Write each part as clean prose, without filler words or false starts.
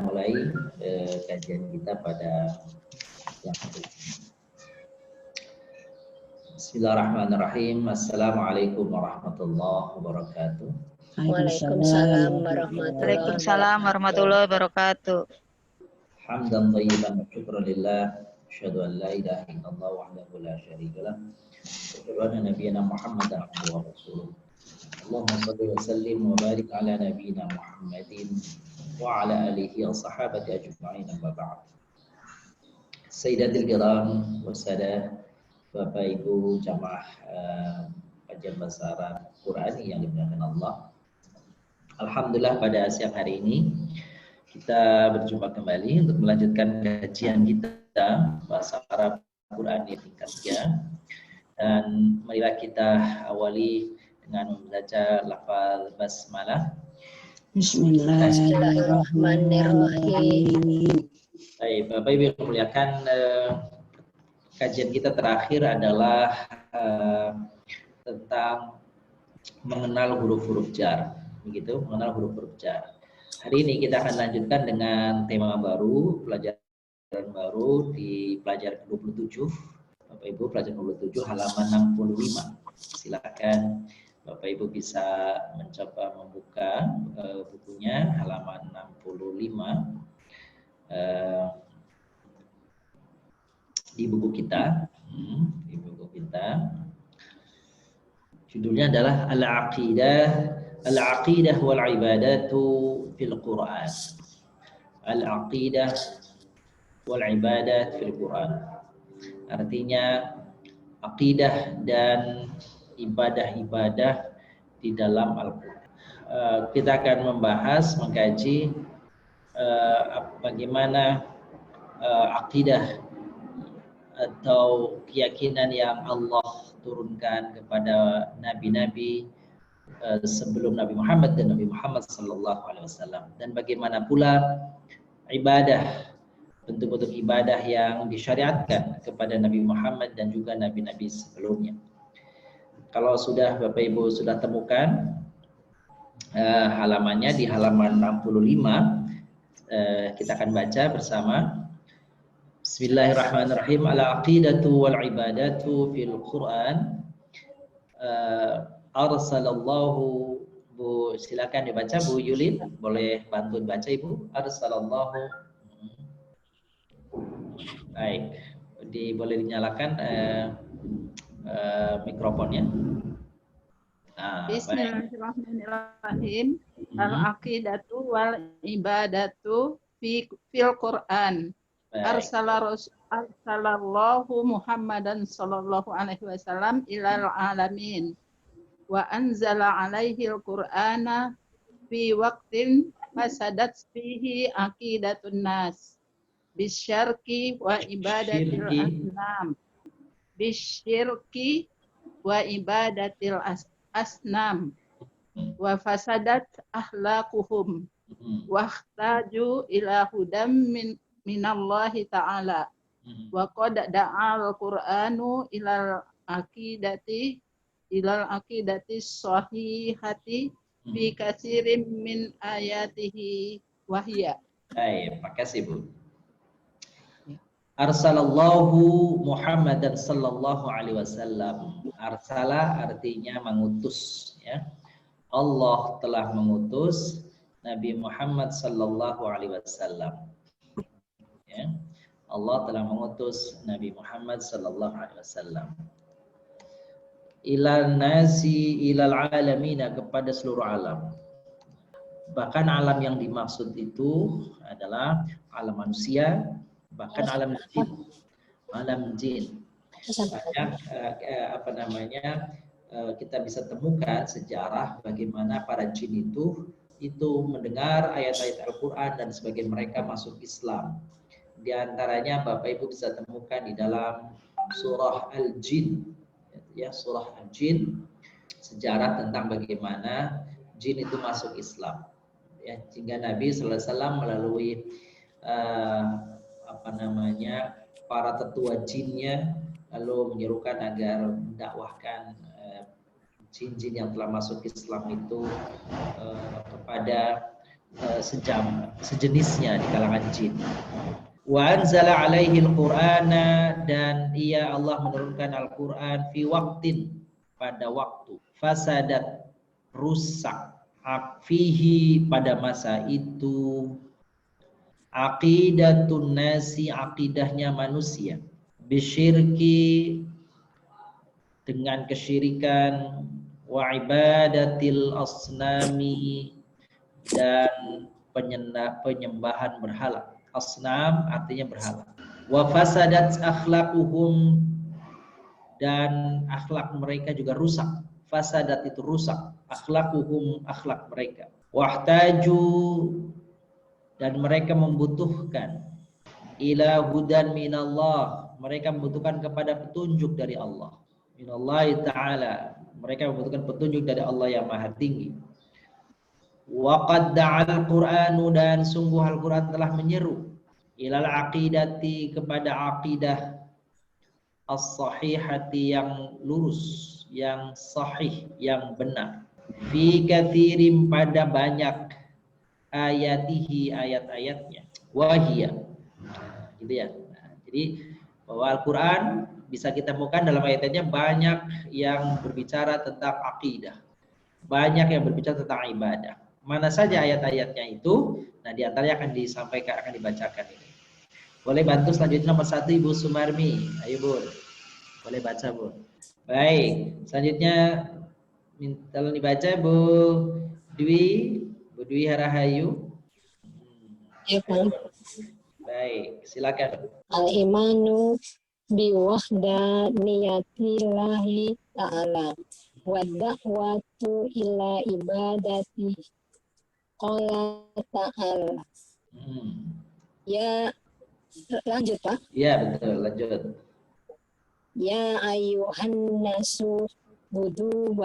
mulai kajian kita pada yang hari ini. Bismillahirrahmanirrahim. Assalamualaikum warahmatullahi wabarakatuh. Waalaikumsalam warahmatullahi wabarakatuh. Hamdan thayyiban wa syukran lillah. Asyhadu an la ilaha illallah wahdahu la syarika lah. Asyhadu anna nabiyyana Muhammadan abduhu wa rasuluh. Allahumma shalli wa sallim wa barik ala nabiyyina Muhammadin wa ala alihi wa sahabati ajma'in, amma ba'd. Sayyidatil kiram wa sadat, Bapak Ibu jamaah kajian bahasa Arab Qurani yang dimuliakan Allah. Alhamdulillah pada siang hari ini kita berjumpa kembali untuk melanjutkan kajian kita bahasa Arab Qurani tingkat 3. Dan marilah kita awali dengan membaca lafaz basmalah. Bismillahirrahmanirrahim. Baik, Bapak Ibu yang dimuliakan, kajian kita terakhir adalah tentang mengenal huruf-huruf jar, begitu, mengenal huruf-huruf jar. Hari ini kita akan lanjutkan dengan tema baru, pelajaran baru di pelajaran 27. Bapak Ibu, pelajaran 27 halaman 65. Silakan Bapak Ibu bisa mencoba membuka bukunya halaman 65 di buku kita. Judulnya adalah Al-Aqidah wal Ibadatu fil Quran. Al-Aqidah wal Ibadat fil Quran. Artinya akidah dan ibadah-ibadah di dalam Al-Quran. Kita akan membahas, mengkaji bagaimana akidah atau keyakinan yang Allah turunkan kepada nabi-nabi sebelum Nabi Muhammad dan Nabi Muhammad sallallahu alaihi wasallam, dan bagaimana pula ibadah, bentuk-bentuk ibadah yang disyariatkan kepada Nabi Muhammad dan juga nabi-nabi sebelumnya. Kalau sudah Bapak Ibu sudah temukan halamannya di halaman 65, kita akan baca bersama. Bismillahirrahmanirrahim. Al-aqidatu wal ibadatu fil Quran. Arsalallahu, Bu, silakan dibaca Bu Yulin, boleh bantu baca Ibu. Arsalallahu. Baik, boleh dinyalakan mikrofonnya. Bismillahirrahmanirrahim. Al-aqidatu wal ibadatu fil Quran. Arsalallahu Muhammadan sallallahu alaihi wasallam ilal alamin wa anzala alaihi al-Qur'ana fi waqtin fasadat fihi aqidatun nas bisyirki wa ibadatil asnam asnam wa fasadat akhlaquhum wa ihtaju ila hudam minallahi ta'ala wa qad da'al Qur'anu ilal aqidati sahihati fi katsirin min ayatihi wahya. Baik, makasih Bu. Arsalallahu Muhammadan sallallahu alaihi wasallam. Arsala artinya mengutus, ya. Allah telah mengutus Nabi Muhammad sallallahu alaihi wasallam. Ya. Allah telah mengutus Nabi Muhammad sallallahu alaihi wasallam ilal nasi ilal alamina, kepada seluruh alam. Bahkan alam yang dimaksud itu adalah alam manusia, bahkan alam jin. Alam jin. Banyak kita bisa temukan sejarah bagaimana para jin itu mendengar ayat-ayat Al-Quran dan sebagian mereka masuk Islam. Di antaranya Bapak Ibu bisa temukan di dalam surah Al-Jin, ya, surah Al-Jin, sejarah tentang bagaimana jin itu masuk Islam, ya, sehingga Nabi sallallahu alaihi wasallam melalui para tetua jinnya lalu menyerukan agar mendakwahkan jin-jin yang telah masuk Islam itu kepada sejenisnya di kalangan jin. Wa anzala alaihi al-Qur'ana, dan ia Allah menurunkan Al-Qur'an fi waqtin, pada waktu, fasadat, rusak, fihi, pada masa itu, aqidatun nasi, aqidahnya manusia, bisyirki, dengan kesyirikan, wa ibadatil asnami, dan penyembahan berhala. Asnam artinya berhala. Wa fasadat akhlaquhum, dan akhlak mereka juga rusak. Fasadat itu rusak, akhlaquhum, akhlak mereka. Wahtaju, dan mereka membutuhkan, ila hudan minallah, mereka membutuhkan kepada petunjuk dari Allah. Minallahi ta'ala, mereka membutuhkan petunjuk dari Allah yang maha tinggi. Wa qad da'al Qur'anu, dan sungguh Al-Qur'an telah menyeru, ilal aqidati, kepada aqidah as-sahihati, yang lurus, yang sahih, yang benar. Fi katsirin, pada banyak, ayatihi, ayat-ayatnya, wahia, gitu ya. Nah, jadi bahwa Al-Qur'an bisa kita temukan dalam ayat-ayatnya banyak yang berbicara tentang akidah, banyak yang berbicara tentang ibadah. Mana saja ayat-ayatnya itu, nah di antaranya akan disampaikan, akan dibacakan ini. Boleh bantu selanjutnya nomor 1 Ibu Sumarmi. Ayo Bu, boleh baca Bu. Baik, selanjutnya tolong dibaca Bu Dwi Harahayu. Ya, Pak. Baik, silakan. Al-imanu biwahdaniyatillahi ta'ala wa da'watu ila ibadati. Qala ta'ala. Ya, lanjut Pak. Ya betul, lanjut. Ya ayyuhan nasu budu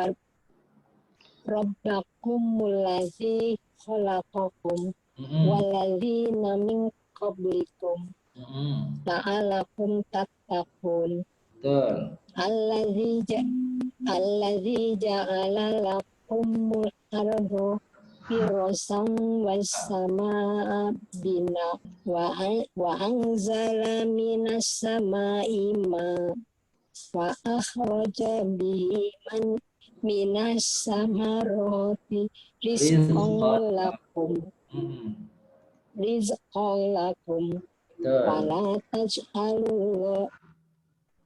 rabbakumul ladzi khalaqakum walladzina min qablikum la'allakum tattaqun. Betul. Alladzi ja'ala lakumul arda firasan was samaa bina wa anzala minas samaa'i ma wa akhraja bihi minas samarati rizqan lakum.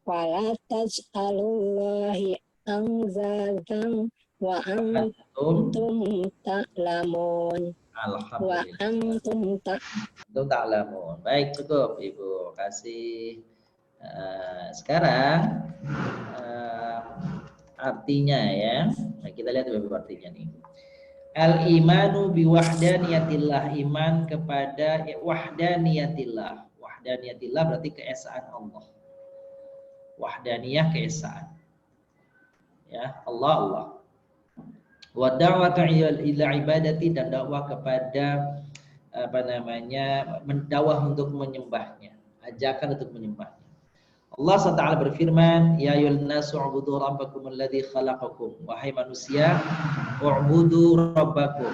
Wala taj'alullahi anzadan wa antum ta'lamun. Wa antum ta'lamun. Baik, cukup Ibu, kasih. Sekarang artinya ya. Nah, kita lihat Ibu artinya nih. Al-imanu biwahdaniyatillah, iman kepada wahdaniyatillah. Wahdaniyatillah berarti keesaan Allah. Wahdaniyah, keesaan. Ya, Allah. Wa da'watu ila ibadati, dan dakwah kepada mendakwah untuk menyembahnya, ajakan untuk menyembahnya. Allah SWT berfirman, ya ayyuhan nasu ubudu rabbakum alladzi khalaqakum, wahai manusia, ubudu rabbakum,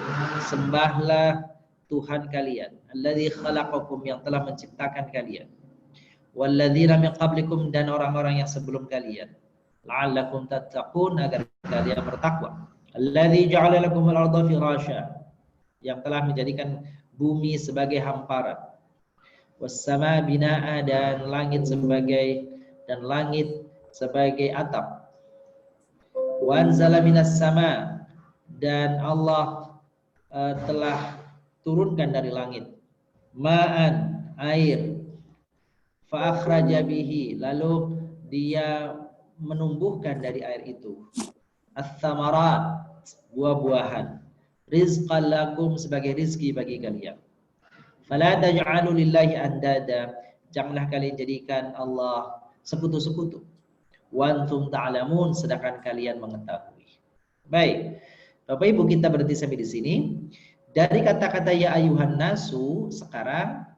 sembahlah Tuhan kalian, alladzi khalaqakum, yang telah menciptakan kalian, walladzina min qablikum, dan orang-orang yang sebelum kalian, la'allakum tattaqun, agar kalian bertakwa. Alladzi ja'ala lakumul arda firasya, yang telah menjadikan bumi sebagai hamparan, was-samaa binaa, dan langit sebagai atap, wa anzala minas sama, dan Allah telah turunkan dari langit, ma'an, air, fa akhraja bihi, lalu dia menumbuhkan dari air itu, ats-tsamarat, buah-buahan, rizqan lakum, sebagai rizki bagi kalian. Fala taj'alu lillahi andada, janganlah kalian jadikan Allah sekutu-sekutu. Wa antum ta'lamun, sedangkan kalian mengetahui. Baik, Bapak Ibu, kita berhenti sampai di sini. Dari kata-kata ya ayuhan nasu, sekarang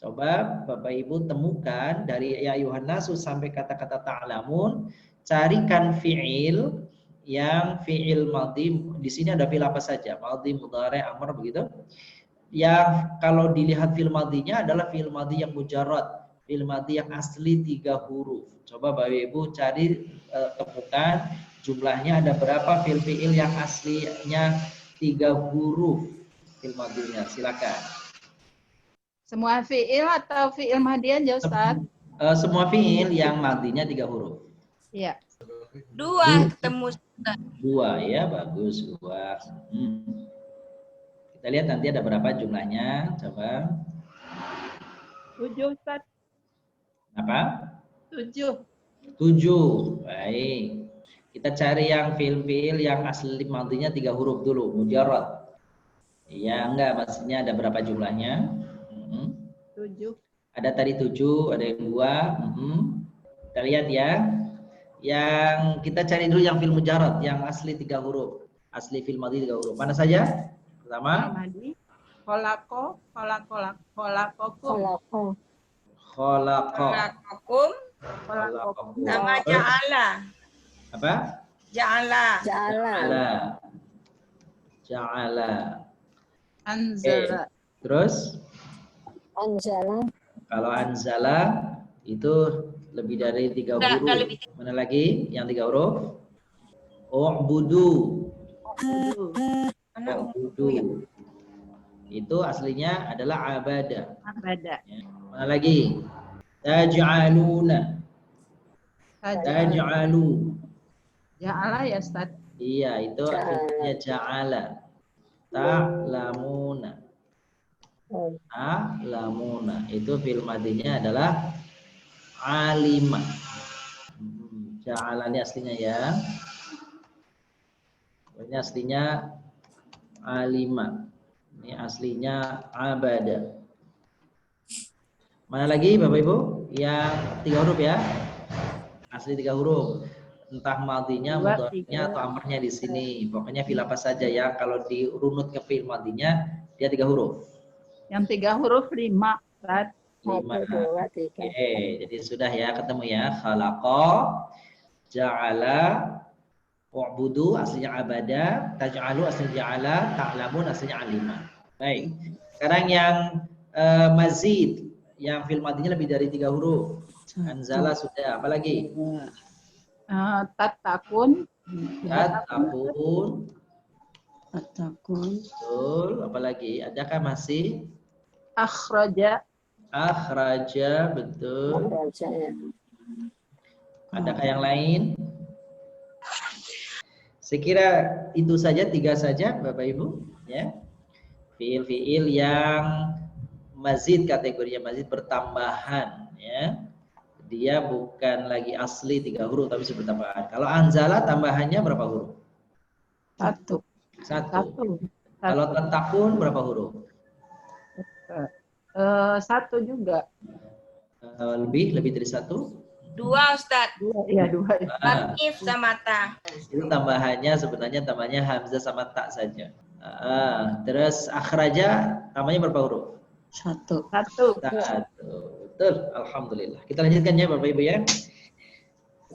coba Bapak Ibu temukan dari ya ayuhan nasu sampai kata-kata ta'lamun, carikan fi'il yang fi'il madhi. Di sini ada fi'il apa saja? Madhi, mudhari', amr, begitu. yang kalau dilihat fi'il madinya adalah fi'il madi yang mujarrad, fi'il madi yang asli 3 huruf. Coba Bapak Ibu cari temukan jumlahnya ada berapa fi'il yang aslinya 3 huruf fi'il madinya. Silakan. Semua fi'il atau fi'il madi aja, Ustaz? Semua fi'il yang madinya 3 huruf. Iya. 2 ketemu. 2 ya, bagus 2. Kita lihat nanti ada berapa jumlahnya, coba. 7, Ustaz. Apa? 7. 7. Baik. Kita cari yang fi'il yang asli madinya 3 huruf dulu, mujarrad. Ya, enggak, maksudnya ada berapa jumlahnya? 7. Ada tadi 7, ada yang 2. Kita lihat ya. Yang kita cari dulu yang fi'il mujarrad, yang asli 3 huruf. Asli fi'il madi 3 huruf. Mana saja? Pertama. Madi. Kholaqo, kholaqokum. Kholaqo. Sama ja'ala. Apa? Ja'ala. Ja'ala. Anzala. Terus? Anzala. Kalau anzala itu lebih dari 3 huruf. Mana lagi yang 3 huruf? U'budu. U'budu. Itu aslinya adalah abada. Abada. Mana lagi? Taj'aluna. Taj'alu. Ja'ala ya, Ustaz. Iya, itu artinya ja'ala. Ta'lamuna. Ta'lamuna. Itu fi'il madinya adalah alima. Ja'ala ini aslinya ya. Ini aslinya alima. Ini aslinya abada. Mana lagi Bapak Ibu? Yang 3 huruf ya. Asli 3 huruf. Entah madinya, mudhari'nya atau amrnya di sini. Pokoknya fi'il apa saja ya. Kalau dirunut ke fi'il madinya dia 3 huruf. Yang 3 huruf 5, Ustaz. 5. Oke, jadi sudah ya ketemu ya. Khalaqa, ja'ala, u'budu aslinya abada, taj'alu aslinya ja'ala, ta'lamun aslinya alima. Baik. Sekarang yang mazid, yang fi'il madinya lebih dari 3 huruf. Anzala sudah, apa lagi? Tatakun. Tatakun. Betul, apa lagi? Adakah masih? Akhraja. Akhraja, betul. Adakah yang lain? Sekira itu saja, 3 saja Bapak Ibu ya. Fiil-fiil yang mazid, kategorinya mazid bertambahan ya. Dia bukan lagi asli 3 huruf tapi bertambahan. Kalau anzala tambahannya berapa huruf? 1. Kalau tatakun berapa huruf? 1 juga. Lebih dari 1? 2 Ustaz. 2, iya 2. Latif sama ta. Itu tambahannya sebenarnya tambahnya hamzah sama tak saja. Terus akhraja tambahnya berapa huruf? 1. Betul, alhamdulillah. Kita lanjutkan ya Bapak Ibu ya.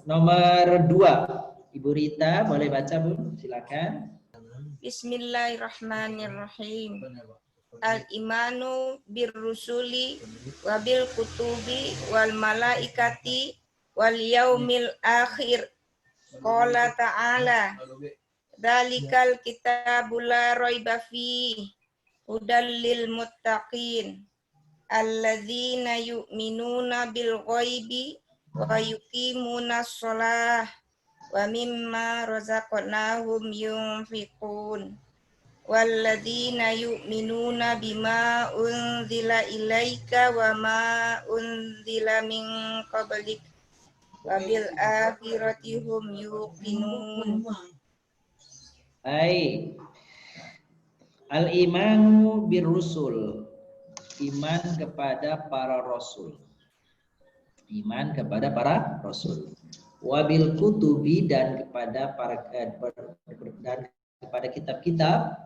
Nomor 2, Ibu Rita boleh baca Bu, silakan. Bismillahirrahmanirrahim. Al-imanu birrusuli wa bil kutubi wal malaikati wal yaumil akhir. Qala ta'ala Dalikal kitabul la raiba fihi hudal lil muttaqin alladzina yu'minuna bil ghaibi wa yuqimuna shalah wa mimma razaqnahum yunfiqun walladzina yu'minuna bima unzila ilaika wa ma unzila min qablik wa bil akhirati hum yuqinun. Baik. Al-imanu birrusul. Iman kepada para rasul. Iman kepada para rasul. Wabil kutubi dan kepada dan kepada kitab-kitab,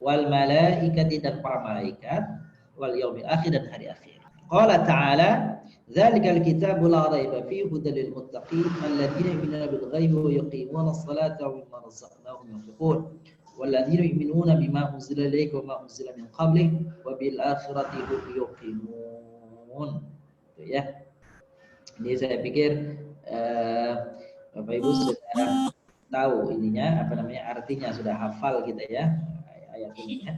wal malaikati dan para malaikat, wal yaumil akhir dan hari akhir. Qala ta'ala, dzalikal kitabu la raiba fihi hudal lil muttaqin alladzina yu'minuna bil ghaibi wa yuqimuna as-salata wa mimma razaqnahum yunfiqun. walladzina yu'minuna bima unzila ilaika wa ma unzila min qablik wa bil akhirati hum yuqinun. Itu ya. Ini saya pikir Bapak Ibu sudah tahu ininya apa namanya, artinya sudah hafal kita ya ayat ini ya.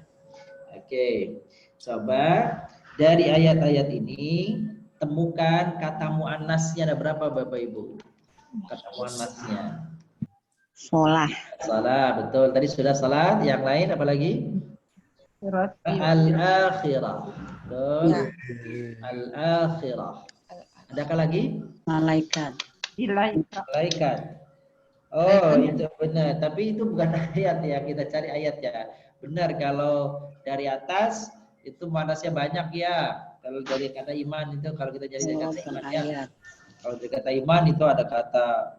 Oke, coba dari ayat-ayat ini temukan kata muannasnya ada berapa Bapak Ibu? Kata muannasnya. Sholah. Salat, betul. Tadi sudah salat. Yang lain apa lagi? Al-akhirah. Betul. Al-akhirah. Adakah lagi? Malaikat. Malaikat. Oh, itu benar. Tapi itu bukan ayat ya. Kita cari ayat ya. Benar, kalau dari atas itu manasnya banyak ya. Kalau dari kata iman itu, kalau kita jadi dari kata iman ya. Kalau dari kata iman itu ada kata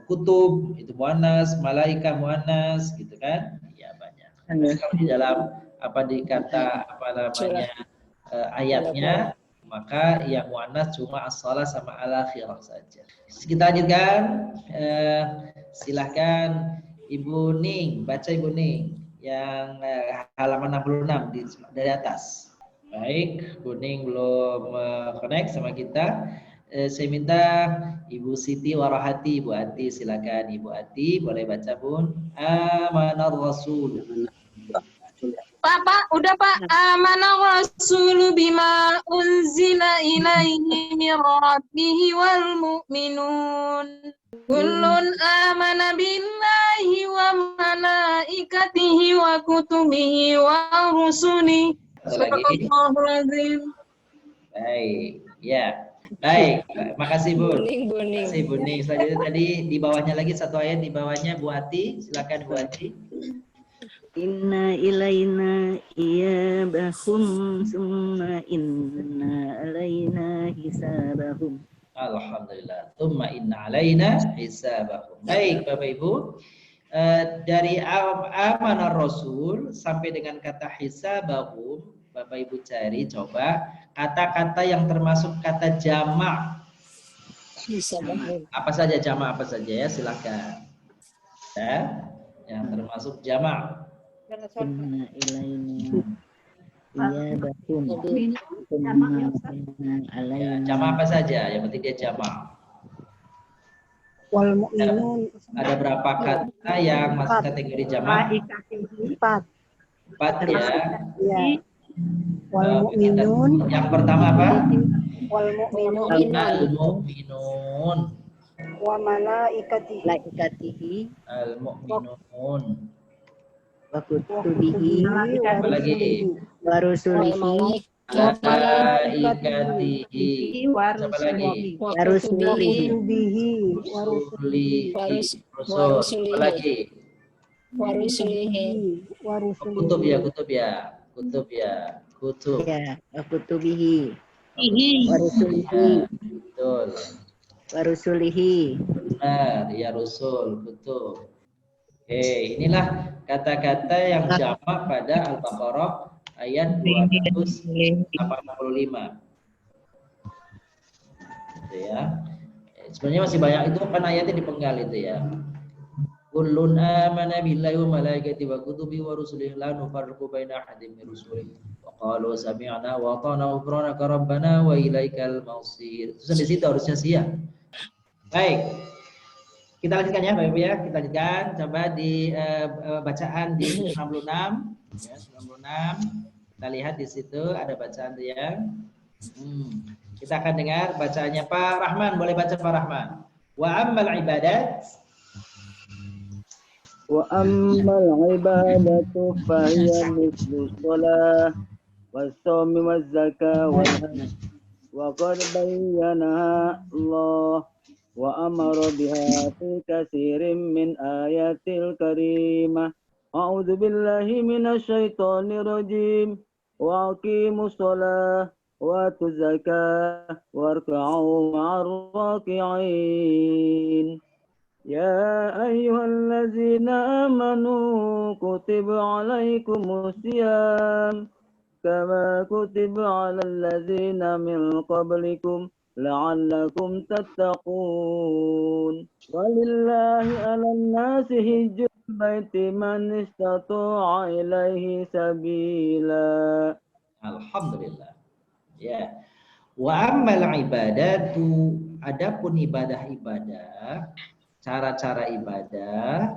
kutub, itu muannas, malaikat muannas, gitu kan? Ya banyak. Kalau di dalam di kata namanya ayatnya, maka yang muannas cuma as-shalah sama al-akhirah saja. Kita lanjutkan. Silahkan Ibu Ning, baca Ibu Ning yang halaman 66 dari atas. Baik, Bu Ning belum connect sama kita. Saya minta Ibu Siti Warahati, Ibu Ati, silakan Ibu Ati, boleh baca Bun. Amanar Rasul. Pak, udah Pak. Amana rasulu bima unzila ilaihi min rabbihi wal mu'minun. Kullun amana billahi wa malaikatihi wa kutubihi wa rusuli. Subhanallahul. Baik, ya. Baik, makasih Bu. Makasih Bu Ning. Selanjutnya tadi di bawahnya lagi satu ayat di bawahnya Bu Ati, silakan Bu Ati. Inna ilaina iyabahum summa inna alaina hisabahum. Alhamdulillah. Tsumma inna alaina hisabahum. Baik Bapak Ibu, dari amanar Rasul sampai dengan kata hisabahum, Bapak Ibu cari coba kata-kata yang termasuk kata jamak. Apa saja jamak apa saja ya, silakan. Ya, yang termasuk jamak. Inna ilaina iyabahum summa inna alaina. Ya, jamak apa saja, yang penting dia jamak. Wal mu'minun. Ada berapa kata yang masuk kategori jamak? 4 ya. Ya. Wal mu'minun. Yang pertama apa? Wal mu'minun. Al-mu'minun. Wa malaikatihi. Al-mu'minun. Wa kutubihi Apa lagi? wa rusulihi Malaikatihi. Apa lagi? wa rusulihi Bihi. Rusulihi. Rusul. Apa lagi? Wa Kutub ya, kutub ya. Kutub ya. Kutub. ya wa kutubihi Ya, wa rusulihi betul. wa rusulihi. Benar, ya Rasul, betul. Oke, inilah kata-kata yang jamak pada Al-Baqarah ayat 285. Gitu ya. Sebenarnya masih banyak, itu kan ayatnya dipenggal itu ya. Kullun amana billahi wa malaikatihi wa kutubihi wa rusulihi la nufarriqu baina ahadin min rusulihi wa qalu sami'na wa ata'na ghufranaka rabbana wa ilaikal masir. Itu di situ harusnya siap. Baik. Kita lanjutkan ya Bapak Ibu ya. Kita lanjutkan coba di bacaan di 66 ya, 96. Kita lihat di situ ada bacaan ya. Kita akan dengar bacaannya Pak Rahman. Boleh baca Pak Rahman. Wa ammal ibadat. Wa ammal ibadatu fa hiya mithlu shalah was-sawmi waz-zakah wa qad bayyana Allah wa amara biha fi katsirin min ayatil karimah. A'udzu billahi minasy syaithanir rajim. Wa aqimus shalah wa atuz zakah warka'u ma'ar raki'in. Ya ayyuhallazina amanu kutiba alaikumus syiyam kama kutiba alal ladzina min qablikum la'allakum tattaqun. Walillahi 'alan nasi hijjul البيت من استطاع إليه سبيلا. Alhamdulillah. Ya. Wa ammal ibadatu, adapun ibadah-ibadah, cara-cara ibadah,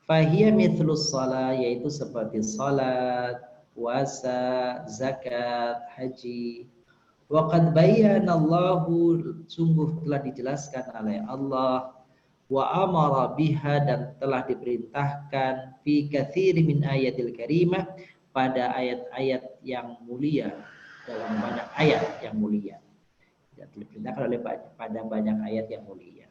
fahiya mithlus shalah, yaitu seperti salat, puasa, zakat, haji. Wa qad bayyana Allahu, sungguh telah dijelaskan oleh Allah, wa amara biha, dan telah diperintahkan, fi katsiri min ayatil karimah, pada ayat-ayat yang mulia, dalam banyak ayat yang mulia. Diperintahkan oleh pada banyak ayat yang mulia.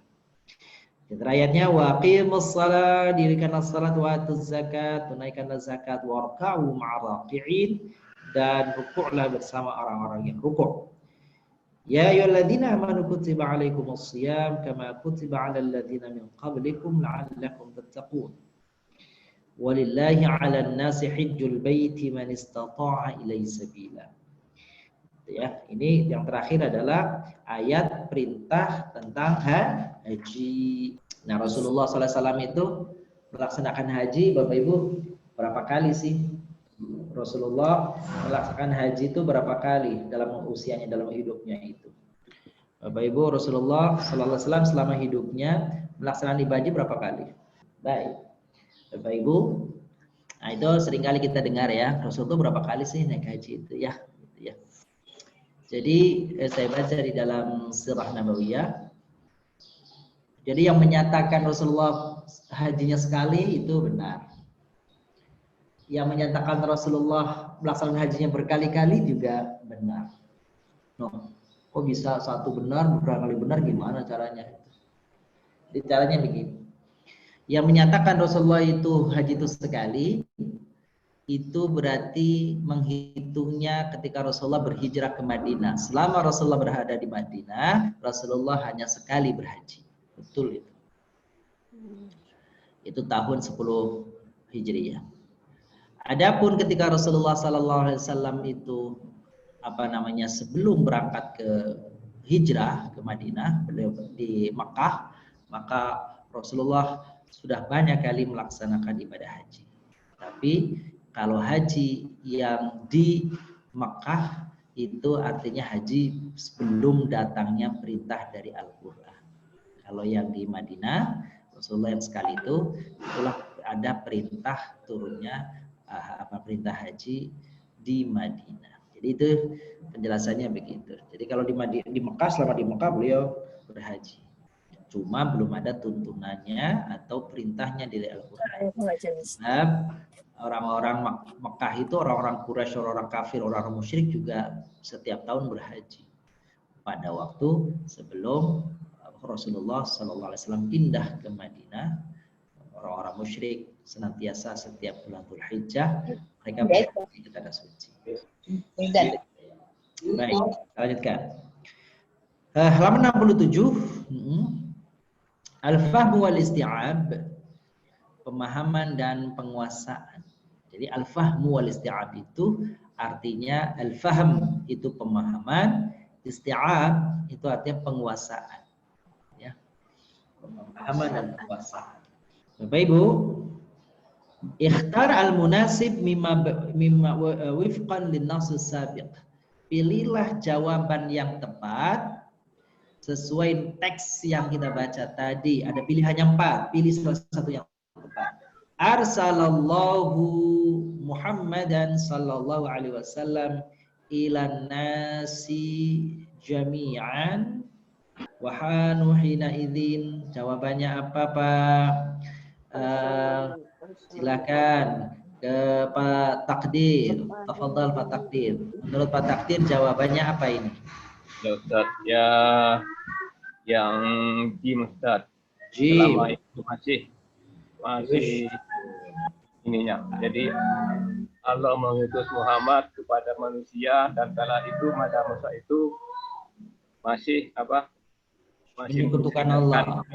Ayatnya wa aqimus shalah, dirikanlah salat, wa atuz zakat, tunaikanlah zakat, warka'u ma'araqi'in, dan rukuklah bersama orang-orang yang rukuk. Ya ayyuhalladzina amanu kutiba alaikumus shiyam kama kutiba 'alal ladzina min qablikum la'allakum tattaqun. Walillahi 'alan nasi hajjul baiti man istata'a ilaihi sabila. Ya, ini yang terakhir adalah ayat perintah tentang haji. Nah, Rasulullah SAW itu melaksanakan haji, Bapak Ibu, berapa kali sih? Rasulullah melaksanakan haji itu berapa kali dalam usianya, dalam hidupnya itu? Bapak Ibu, Rasulullah SAW selama hidupnya melaksanakan ibadah berapa kali? Baik, Bapak Ibu, nah itu seringkali kita dengar ya, Rasulullah berapa kali sih naik haji itu ya? Gitu ya. Jadi saya baca di dalam Sirah Nabawiyah. Jadi yang menyatakan Rasulullah hajinya sekali itu benar. Yang menyatakan Rasulullah melaksanakan hajinya berkali-kali juga benar. No, kok bisa satu benar, berkali benar, gimana caranya? Jadi caranya begini. Yang menyatakan Rasulullah itu haji itu sekali, itu berarti menghitungnya ketika Rasulullah berhijrah ke Madinah. Selama Rasulullah berada di Madinah, Rasulullah hanya sekali berhaji. Betul itu. Itu tahun 10 Hijriah. Adapun ketika Rasulullah SAW itu sebelum berangkat ke hijrah ke Madinah, beliau di Makkah, maka Rasulullah sudah banyak kali melaksanakan ibadah haji. Tapi kalau haji yang di Makkah itu artinya haji sebelum datangnya perintah dari Al-Quran. Kalau yang di Madinah, Rasulullah yang sekali itu, itulah ada perintah turunnya perintah haji di Madinah. Jadi itu penjelasannya begitu. Jadi kalau di Mekah, selama di Mekah beliau berhaji. Cuma belum ada tuntunannya atau perintahnya dari Al-Quran. Nah, orang-orang Mekah itu, orang-orang Quraisy, orang-orang kafir, orang-orang musyrik juga setiap tahun berhaji. Pada waktu sebelum Rasulullah SAW pindah ke Madinah, orang-orang musyrik senantiasa setiap bulan Dzulhijjah mereka berhaji ke tanah suci. Baik, lanjutkan. Halaman 67. Al-fahmu wal isti'ab, pemahaman dan penguasaan. Jadi al-fahmu wal isti'ab itu artinya al-fahm itu pemahaman, isti'ab itu artinya penguasaan. Ya. Pemahaman dan penguasaan. Bapak Ibu, ikhtar al-munasib mimma wifqan lin-nass as-sabiq. Pilihlah jawaban yang tepat sesuai teks yang kita baca tadi. Ada pilihannya 4. Pilih salah satu yang tepat. Arsalallahu Muhammadan sallallahu alaihi wasallam ilan nasi jami'an wa hanu hina idzin. Jawabannya apa, Pak? Silakan ke Pak Takdir. Tafadhal Pak Takdir. Menurut Pak Takdir jawabannya apa ini? Ya Ustaz, ya yang jim Ustaz. Jim. Selama itu masih ininya. Jadi Allah mengutus Muhammad kepada manusia dan kala itu pada masa itu masih menyekutukan Allah.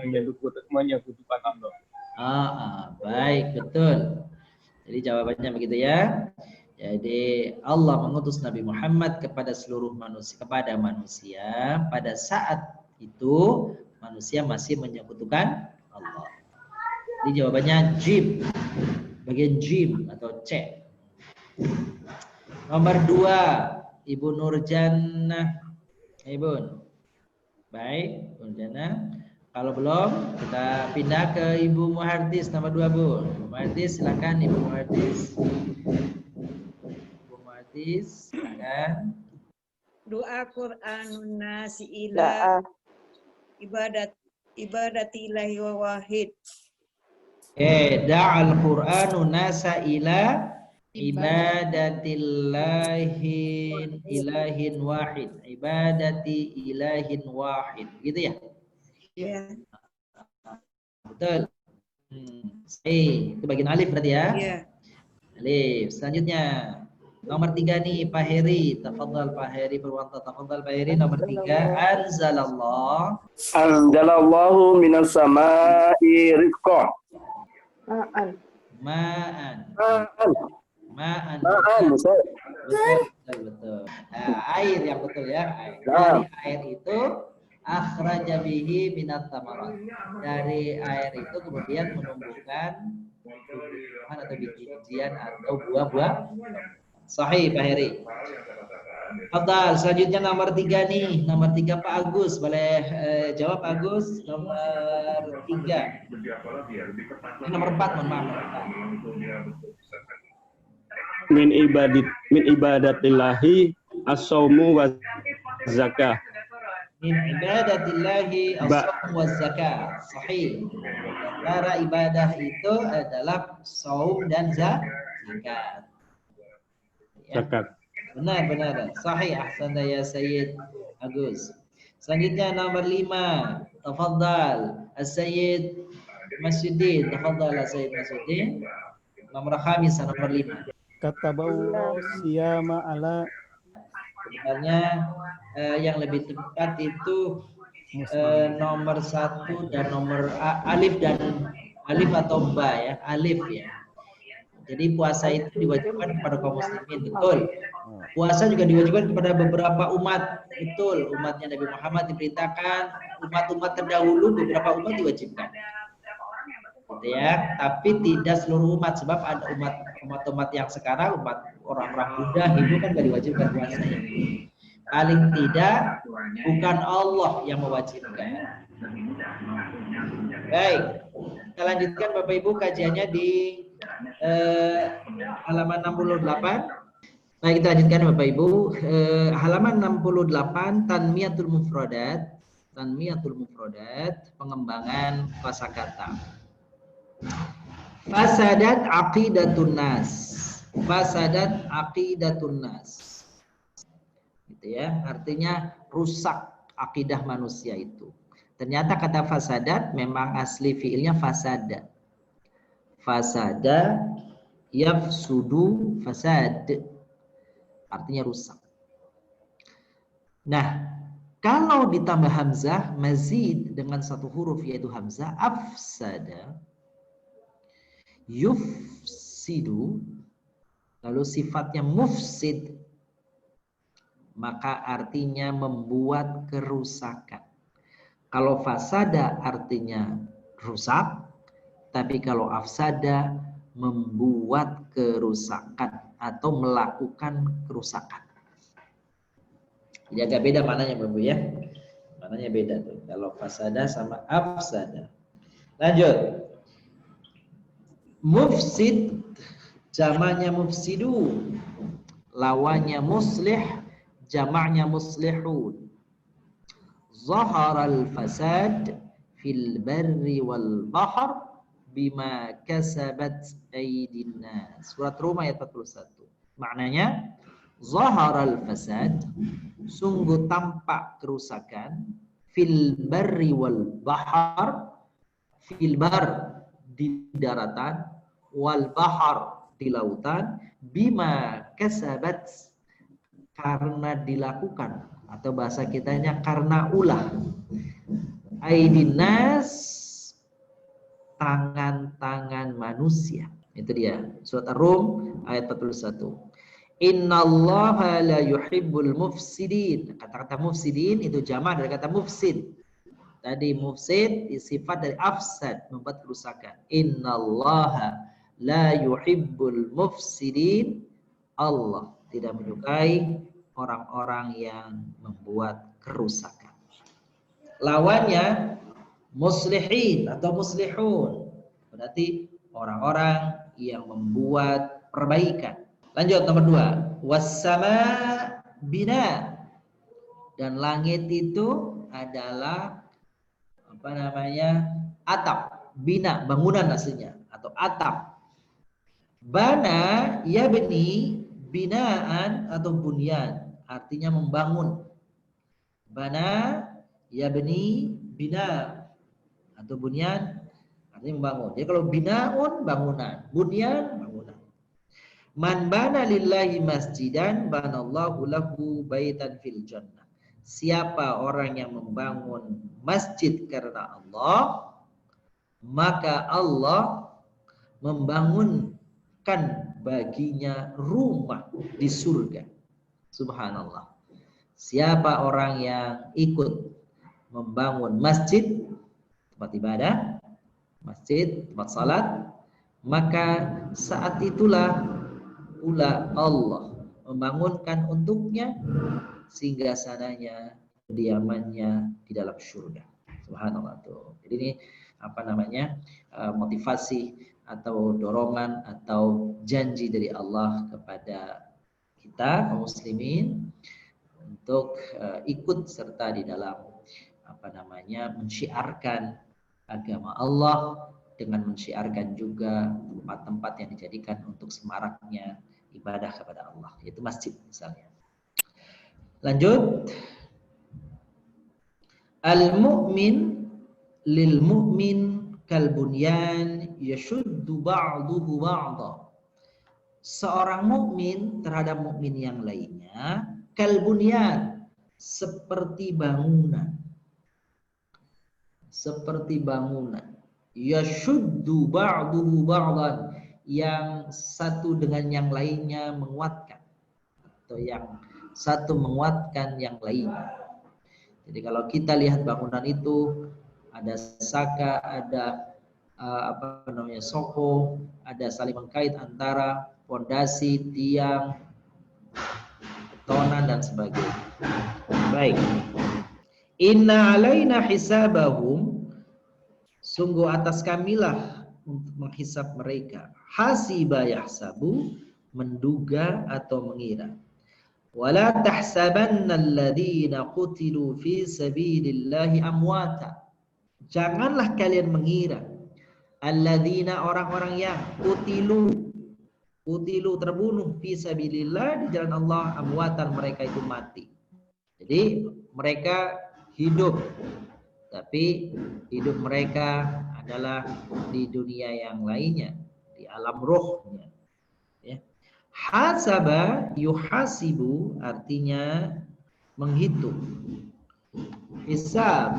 Menyekutukan Allah. Baik, betul. Jadi jawabannya begitu ya. Jadi Allah mengutus Nabi Muhammad kepada seluruh manusia, kepada manusia pada saat itu manusia masih menyekutukan Allah. Jadi jawabannya jim. Bagian jim atau C. Nomor 2, Ibu Nurjana. Ibu. Baik, Nurjana. Kalau belum, kita pindah ke Ibu Muhardis nomor 2, Bu. Ibu Muhardis, silakan Ibu Muhardis. Ibu Muhardis, silakan. Doa Qur'anun nasi ila ibadati ilahi wa wahid. Da'al Qur'anu nasa ila ibadatillahin ilahin wahid. Ibadati ilahin wahid. Gitu ya? Ya. Betul. Itu bagian alif berarti ya? Iya. Alif. Selanjutnya nomor 3 nih Pak Heri. Tafadhal Pak Heri Purwanto. Tafadhal Pak Heri nomor 3. Anzalallah. Anzalallahu minas sama'i rizqa. Ma'an. Ma'an. Ma'an. Betul. Air yang betul ya. Air. Dari air itu akhraja bihi minat tamarat. Dari air itu kemudian menumbuhkan tumbuhan atau biji-bijian atau buah-buah. Sahih Pak Heri. Fadal, selanjutnya nomor 3 nih. Nomor 3 Pak Agus. Boleh jawab Agus. Nomor 3. Ini nomor 4, mohon maaf. Min ibadatillahi as-saumu wa zakah. Min ibadatillahi as-saum wa zakah. Sahih. Antara ibadah itu adalah saum dan zakat. Zakat. Benar. Sahih. Ahsanta ya Sayyid Agus. Selanjutnya nomor 5. Tafadhal As-Sayyid Masjidin. Tafadhal As-Sayyid Masjidin. Nomor khamis, nomor 5. Katabau siyama ala. Sebenarnya yang lebih tepat itu nomor 1 dan nomor alif atau ba ya. Alif ya. Jadi puasa itu diwajibkan kepada kaum muslimin, betul. Puasa juga diwajibkan kepada beberapa umat, betul. Umatnya Nabi Muhammad diperintahkan, umat-umat terdahulu beberapa umat diwajibkan. Gitu ya. Tapi tidak seluruh umat, sebab ada umat-umat yang sekarang, umat orang-orang Buddha, Hindu kan gak diwajibkan puasa ya. Paling tidak bukan Allah yang mewajibkan. Baik, kita lanjutkan Bapak Ibu kajiannya di halaman 68. Baik, kita lanjutkan Bapak Ibu. Halaman 68, tanmiyatul mufradat. Tanmiyatul mufradat, pengembangan kosakata. Fasadat aqidatun nas. Fasadat aqidatun nas. Gitu ya, artinya rusak akidah manusia itu. Ternyata kata fasadat memang asli fiilnya fasada. Fasada yafsudu fasad. Artinya rusak. Nah, kalau ditambah hamzah mazid dengan satu huruf yaitu hamzah, afsada yufsidu, lalu sifatnya mufsid, maka artinya membuat kerusakan. Kalau fasada artinya rusak, tapi kalau afsada membuat kerusakan atau melakukan kerusakan. Jadi agak beda mananya Bapak ya. Mananya beda tuh. Kalau fasada sama afsada. Lanjut. Mufsid jamaknya mufsidu. Lawannya muslih, jamaknya muslihun. Zaharal fasad fil barri wal bahr bima kasabat aydin nas. Surat Rum ayat 41. Maknanya zaharal fasad, sungguh tampak kerusakan, fil barri wal bahr, fil bar di daratan, wal bahr di lautan, bima kasabat karena dilakukan, atau bahasa kitanya karena ulah, aydin nas, tangan-tangan manusia. Itu dia. Surat Ar-Rum ayat 41. Innallaha la yuhibbul mufsidin. Kata-kata mufsidin itu jamak dari kata mufsid. Tadi mufsid sifat dari afsad, membuat kerusakan. Innallaha la yuhibbul mufsidin. Allah tidak menyukai orang-orang yang membuat kerusakan. Lawannya muslihin atau muslihun. Berarti orang-orang yang membuat perbaikan. Lanjut nomor 2. Wassama bina. Dan langit itu adalah atap, bina, bangunan aslinya atau atap. Bana yabni binaan atau bunyan, artinya membangun. Bana yabni bina atau bunyan artinya membangun. Jadi kalau binaun bangunan, bunyan bangunan. Man bana lillahi masjidan banallahu lahu baitan fil jannah. Siapa orang yang membangun masjid karena Allah, maka Allah membangunkan baginya rumah di surga. Subhanallah. Siapa orang yang ikut membangun masjid, tempat ibadah, masjid, tempat salat, maka saat itulah pula Allah membangunkan untuknya sehingga sananya kediamannya di dalam surga. Subhanallah tuh. Jadi ini motivasi atau dorongan atau janji dari Allah kepada kita kaum muslimin untuk ikut serta di dalam mensyiarkan agama Allah dengan mensyiarkan juga tempat-tempat yang dijadikan untuk semaraknya ibadah kepada Allah, yaitu masjid misalnya. Lanjut. Al-mu'min lil mu'min kal bunyan yashuddu ba'duhu ba'dha. Seorang mukmin terhadap mukmin yang lainnya kal bunyan, seperti bangunan. Seperti bangunan. Yashuddu ba'duhu ba'dhan, yang satu dengan yang lainnya menguatkan, atau yang satu menguatkan yang lainnya. Jadi kalau kita lihat bangunan itu ada saka, ada soko, ada saling mengkait antara pondasi, tiang, betonan dan sebagainya. Baik. Inna alaina hisabahum, sungguh atas kamilah untuk menghisab mereka. Hasiba yahsabu, menduga atau mengira. Wala tahsabanna alladhina qutilu fi sabilillahi amwata. Janganlah kalian mengira alladzina, orang-orang yang qutilu terbunuh fi sabilillah, di jalan Allah, amwatan, mereka itu mati. Jadi mereka hidup, tapi hidup mereka adalah di dunia yang lainnya, di alam rohnya. Ya. Hasaba yuhasibu artinya menghitung. Hisab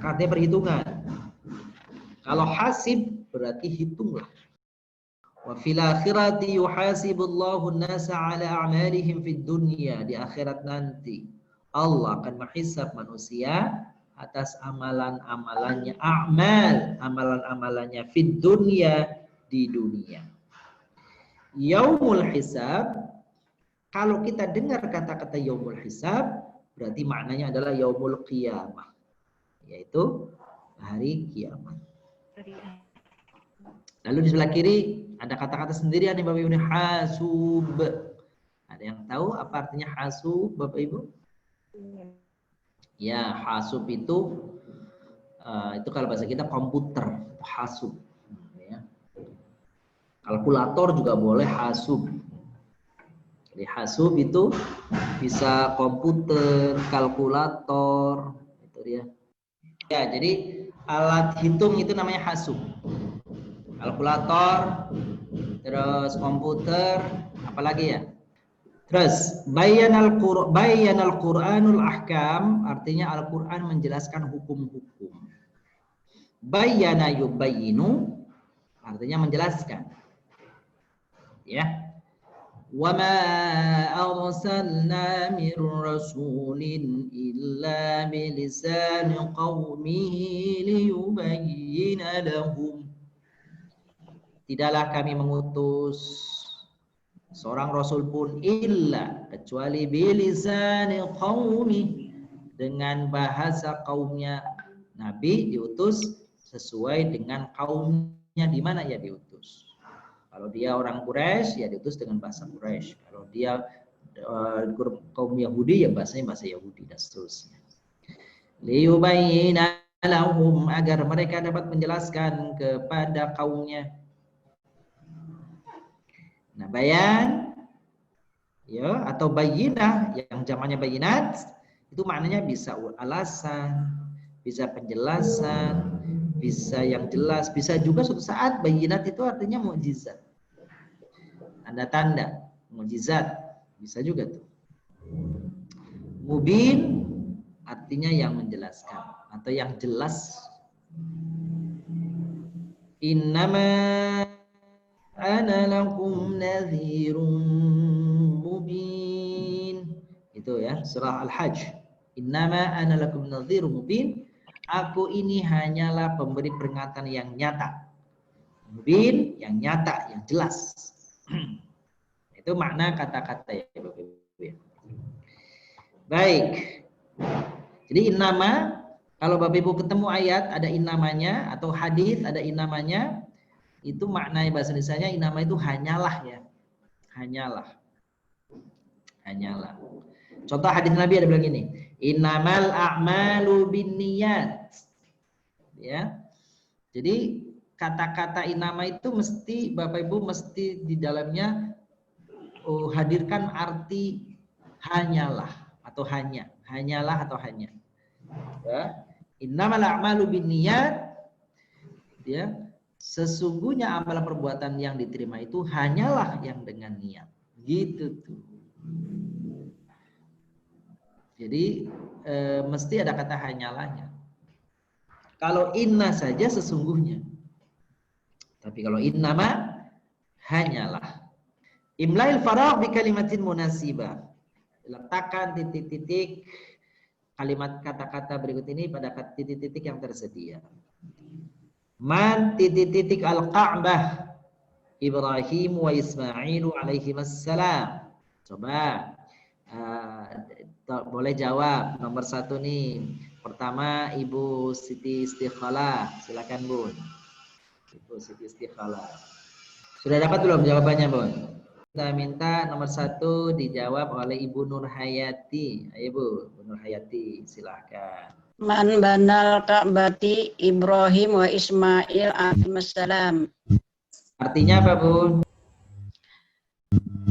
artinya perhitungan. Kalau hasib berarti hitunglah. Wa fil akhirati yuhasibullahu an-nasa ala a'malihim fid dunya. Di akhirat nanti Allah akan menghisab manusia atas amalan-amalannya, amalan-amalannya fid dunya, di dunia. Yaumul hisab, kalau kita dengar kata-kata yaumul hisab, berarti maknanya adalah yaumul qiyamah, yaitu hari kiamat. Lalu di sebelah kiri ada kata-kata sendirian nih Bapak Ibu, hasub. Ada yang tahu apa artinya hasub, Bapak Ibu? Ya, hasub itu kalau bahasa kita komputer, hasub. Ya. Kalkulator juga boleh hasub. Jadi hasub itu bisa komputer, kalkulator, itu dia. Ya, jadi alat hitung itu namanya hasub. Kalkulator, terus komputer, apalagi ya? Terus bayanal Qur'anul ahkam, artinya Al-Qur'an menjelaskan hukum-hukum. Bayana yubayyinu, artinya menjelaskan. Ya. Wa ma arsalna mir rasulin illa بلسان قومه ليبين لهم. Tidaklah kami mengutus seorang rasul pun illa kecuali bilisani qaumi, dengan bahasa kaumnya. Nabi diutus sesuai dengan kaumnya di mana ya diutus. Kalau dia orang Quraisy ya diutus dengan bahasa Quraisy. Kalau dia kaum Yahudi ya bahasanya bahasa Yahudi dan seterusnya. Liyubayyina lahum, agar mereka dapat menjelaskan kepada kaumnya. Nah, bayan ya atau bayinah yang jamaknya bayinat itu maknanya bisa alasan, bisa penjelasan, bisa yang jelas, bisa juga suatu saat bayinat itu artinya mukjizat. Tanda-tanda, mukjizat, bisa juga tuh. Mubin artinya yang menjelaskan atau yang jelas. Innama ana lakum nadhirun mubin. Itu ya, surah Al-Hajj. Innama ana lakum nadhirun mubin. Aku ini hanyalah pemberi peringatan yang nyata. Mubin, yang nyata, yang jelas. Itu makna kata-kata ya Bapak Ibu. Baik. Jadi innama, kalau Bapak Ibu ketemu ayat ada innamanya atau hadis ada innamanya, itu maknanya bahasa Indonesianya innama itu hanyalah ya. Hanyalah. Hanyalah. Contoh hadis Nabi ada bilang gini, innamal a'malu binniyat. Ya. Jadi kata-kata innama itu mesti Bapak Ibu mesti di dalamnya hadirkan arti hanyalah atau hanya. Hanyalah atau hanya. Ya. Innamal a'malu binniyat. Ya. Sesungguhnya amalan perbuatan yang diterima itu hanyalah yang dengan niat. Gitu tuh. Jadi mesti ada kata hanyalahnya. Kalau inna saja sesungguhnya. Tapi kalau innama hanyalah. Imlail faragh bi kalimatin munasibah. Letakkan titik-titik kalimat kata-kata berikut ini pada titik-titik yang tersedia. Man titik-titik al-Ka'bah Ibrahim wa Ismailu alaihi wassalam. Coba boleh jawab nomor 1 nih. Pertama Ibu Siti Istiqalah, silakan Bun. Ibu Siti Istiqalah. Sudah dapat belum jawabannya Bun? Kita minta nomor 1 dijawab oleh Ibu Nur Hayati. Ayo Bu, Ibu Nur Hayati, silakan. Man banal Ka'bati Ibrahim wa Ismail alaihissalam. Artinya apa, Bu?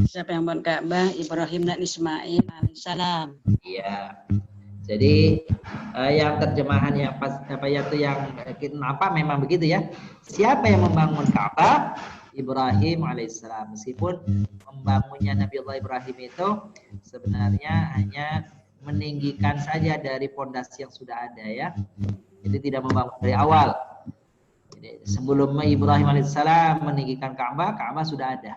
Siapa yang buat Ka'bah? Ibrahim dan Ismail alaihissalam. Iya. Jadi yang terjemahan yang pas apa itu yang apa memang begitu ya. Siapa yang membangun Ka'bah? Ibrahim alaihissalam. Meskipun membangunnya Nabi Allah Ibrahim itu sebenarnya hanya meninggikan saja dari pondasi yang sudah ada ya. Jadi tidak membangun dari awal. Jadi sebelum Ibrahim alaihissalam meninggikan Ka'bah, Ka'bah sudah ada.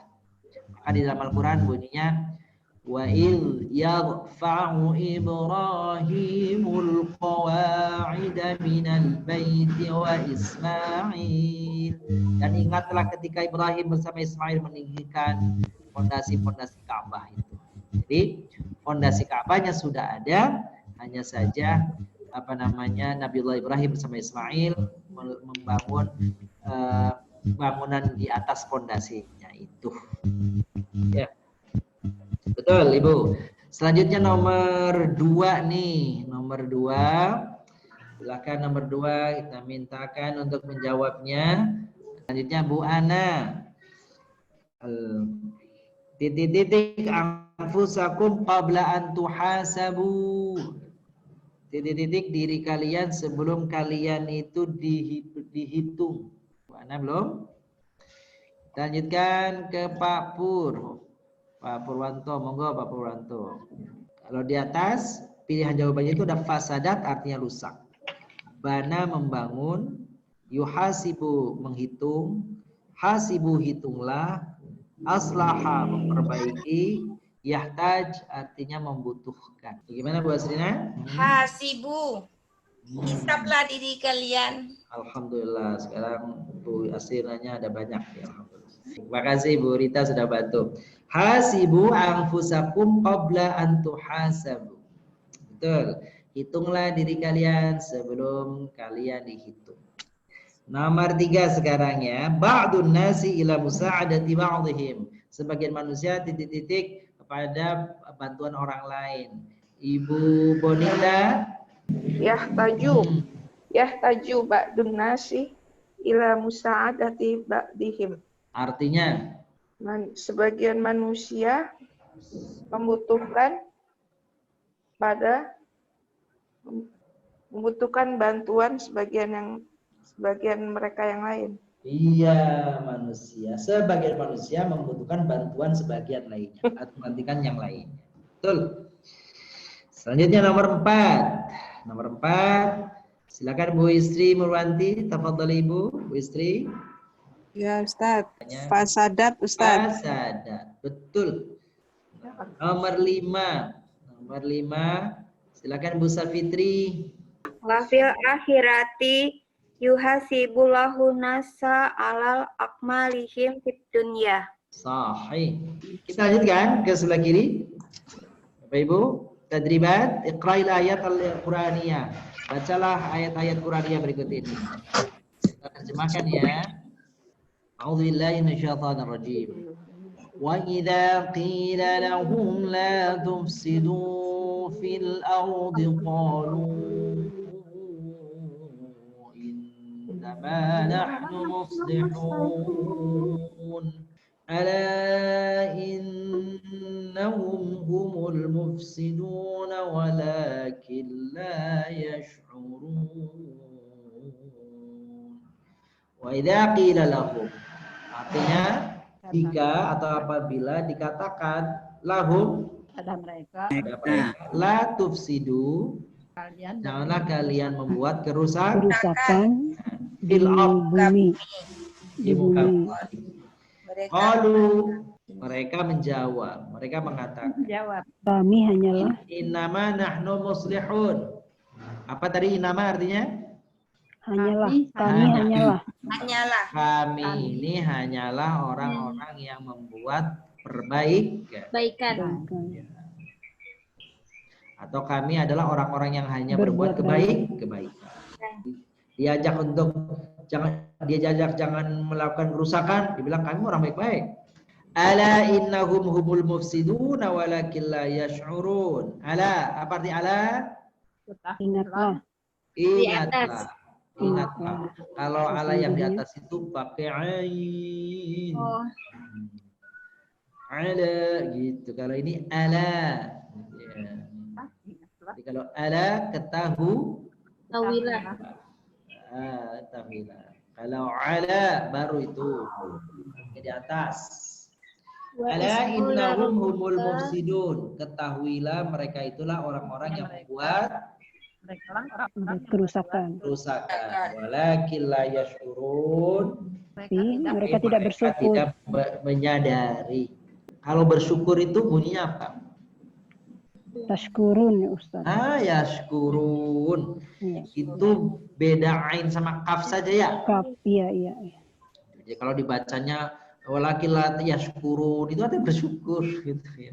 Maka di dalam Al-Quran bunyinya wa il yarfa'u Ibrahimul qawa'ida minal baiti wa Ismail. Dan ingatlah ketika Ibrahim bersama Ismail meninggikan pondasi-pondasi Ka'bah itu. Jadi fondasi Ka'bahnya sudah ada, hanya saja apa namanya Nabiullah Ibrahim bersama Ismail membangun bangunan di atas fondasinya itu. Ya. Betul, Ibu. Selanjutnya nomor 2 nih, nomor 2. Silakan nomor 2 kita mintakan untuk menjawabnya. Selanjutnya Bu Ana. Titik-titik anfusakum qabla an tuhasabu. Titik-titik diri kalian sebelum kalian itu dihitung. Mana belum? Lanjutkan ke Pak Pur. Pak Purwanto, monggo Pak Purwanto. Kalau di atas pilihan jawabannya itu ada fasadat artinya rusak. Bana membangun, yuhasibu menghitung, hasibu hitunglah, aslaha memperbaiki, Yahtaj artinya membutuhkan. Bagaimana Bu Asrina? Hasibu. Hisaplah diri kalian. Alhamdulillah, sekarang Bu Asrinanya ada banyak ya. Alhamdulillah. Terima kasih Bu Rita sudah bantu. Hasibu anfusakum qabla an tuhasabu. Betul. Hitunglah diri kalian sebelum kalian dihitung. Nomor 3 sekarang ya. Ba'dun nasi ila musa'adati ba'dihim. Sebagian manusia titik-titik kepada bantuan orang lain. Ibu Bonita. Yahtaju ba'dun nasi ila musa'adati ba'dihim. Artinya? Sebagian manusia membutuhkan bantuan sebagian mereka yang lain. Iya, manusia. Sebagian manusia membutuhkan bantuan sebagian lainnya. Atau nantikan yang lain. Betul. Selanjutnya nomor 4. Nomor 4. Silakan Bu Istri Murwanti. Tafadhali Ibu. Bu Istri. Ya Ustaz. Fasadat Ustaz. Fasadat. Betul. Nomor 5. Nomor 5. Silakan Bu Safitri. Wafil akhirati yuhasibullahu nasa alal akmalihim fid dunya. Sahih. Kita lanjutkan ke sebelah kiri. Bapak Ibu, tadribat iqra'il ayat al-Qur'aniyah. Bacalah ayat-ayat Qur'aniyah berikut ini. Kita terjemahkan ya. A'udzubillahi minasyaitonir rajim. Wa idza qila lahum la tufsidu fil ardi qalu innama nahnu muslihun ala innahum humul mufsidun walakin la yash'urun. Wa idza qila lahum, artinya jika atau apabila dikatakan lahum Pada mereka. La tufsidu, janganlah kalian membuat kerusakan di bumi. Di muka bumi. Qalu, mereka menjawab, mereka mengatakan, Kami hanyalah innama nahnu muslihun. Apa tadi innama artinya? kami hanyalah Kami ini hanyalah orang-orang yang membuat perbaikan. Atau kami adalah orang-orang yang hanya berbuat kebaikan. Diajak untuk jangan melakukan kerusakan, dibilang kami orang baik-baik. Ala innahum humul mufsiduna walakin la yash'urun. Ala, apa arti ala? ingatlah Ingatlah. Kalau ala yang di atas itu pakai ain. Ala gitu. Kalau ini ala. Ya. Jadi kalau ala ketahuilah. Kalau ala baru itu di atas. Ala innahum humul mufsidun. Ketahuilah mereka itulah orang-orang yang membuat kerusakan. Walakin la yash'urun. Mereka tidak bersyukur. Tidak menyadari. Kalau bersyukur itu bunyinya apa? Tashkurun ya Ustaz. Yashkurun. Ya. Itu beda ain sama kaf saja ya? Kaf, iya. Jadi kalau dibacanya walakin la yashkurun itu artinya bersyukur gitu ya.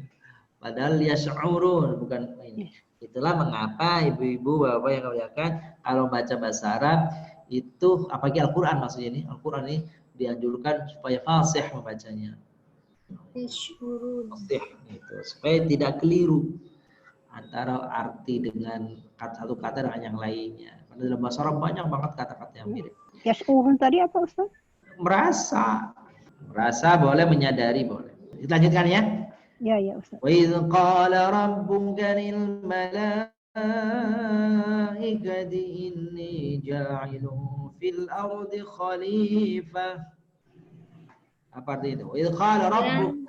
Padahal yash'urun bukan ini. Itulah mengapa ibu-ibu, bapak yang kemuliakan kalau baca bahasa Arab itu apalagi Al-Qur'an maksudnya ini. Al-Qur'an ini dianjurkan supaya fasih membacanya. Fasih gitu, supaya tidak keliru antara arti dengan satu kata dengan yang lainnya. Karena dalam bahasa Arab banyak banget kata-kata yang mirip. Yash'urun tadi apa Ustaz? Merasa boleh, menyadari boleh. Kita lanjutkan ya. Ya Ustaz. Wa idz qala rabbuka lil malaikati inni ja'ilun fil ardi khalifah. Apa artinya itu? Wa idz qala rabbuk,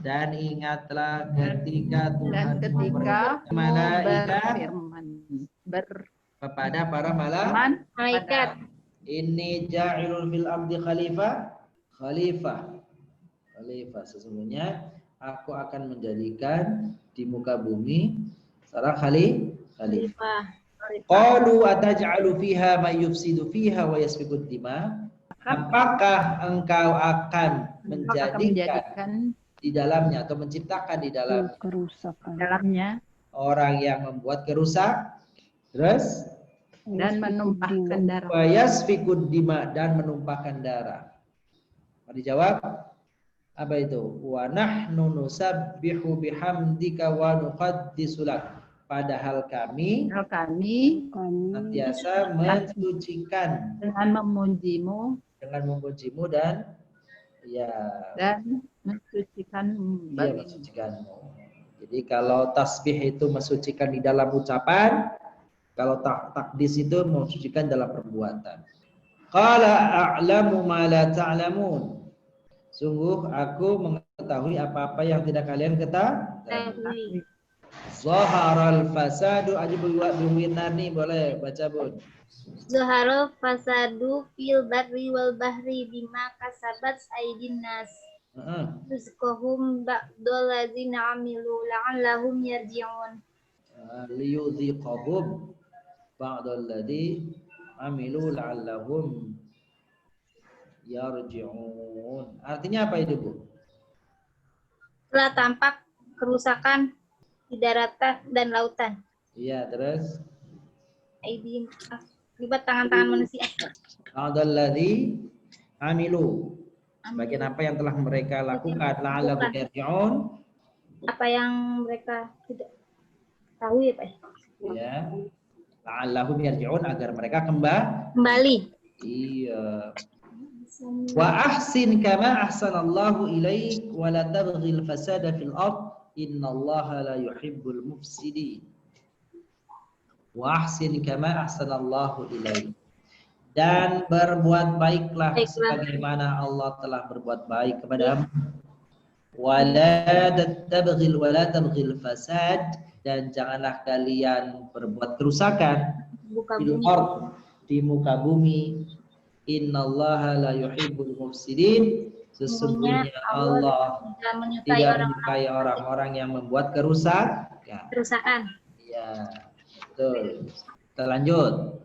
dan ingatlah ketika Tuhan malaikat kepada para malaikat, inni ja'ilun fil ardi khalifah. Khalifah, sesungguhnya aku akan menjadikan di muka bumi seorang khalifah. Qalu ataj'alu fiha may yufsidu fiha wa yasfiku dima? Apakah engkau akan menjadikan di dalamnya atau menciptakan di dalam dalamnya orang yang membuat kerusak, terus dan menumpahkan darah. wa yasfiku dima, dan menumpahkan darah. Dijawab apa itu? Wa nahnu nusabbihu bihamdika wa nuqaddisu lak. Padahal kami senantiasa mensucikan dengan memujimu dan mensucikan mensucikanmu. Jadi kalau tasbih itu mensucikan di dalam ucapan, kalau takdis itu mensucikan dalam perbuatan. Qala a'lamu ma la ta'lamun. Sungguh aku mengetahui apa-apa yang tidak kalian ketahui. Zaharal fasadu Narni boleh baca Bun. Zaharal fasadu fil barri wal bahri bima kasabat aydin nas. Rizqahum ba'dal ladzina amilu la'allahum yarji'un. Liyudhiqahum ba'dal ladzi amilu la'allahum yarji'un. Artinya apa itu, Bu? Telah tampak kerusakan di daratan dan lautan. Iya, terus Aidin akibat tangan-tangan manusia. ba'dal ladzi amilu. Bagian apa yang telah mereka lakukan, la'allahum yarji'un. Apa yang mereka tidak tahu ya, Pak? Ya. La'allahum yarji'un, agar mereka kembali. Iya. Wa ahsin kama ahsanallahu ilaik wa la tabghil fasada fil ard innallaha la yuhibbul mufsidin. Wa ahsin kama ahsanallahu ilaik. Dan berbuat baiklah sebagaimana Allah telah berbuat baik kepadamu. Wa la tabghil fasad, dan janganlah kalian berbuat kerusakan di muka bumi. Innallaha la yuhibbul mufsidin. Sesungguhnya Allah tidak menyukai orang-orang yang membuat kerusakan. Ya, betul. Kita lanjut.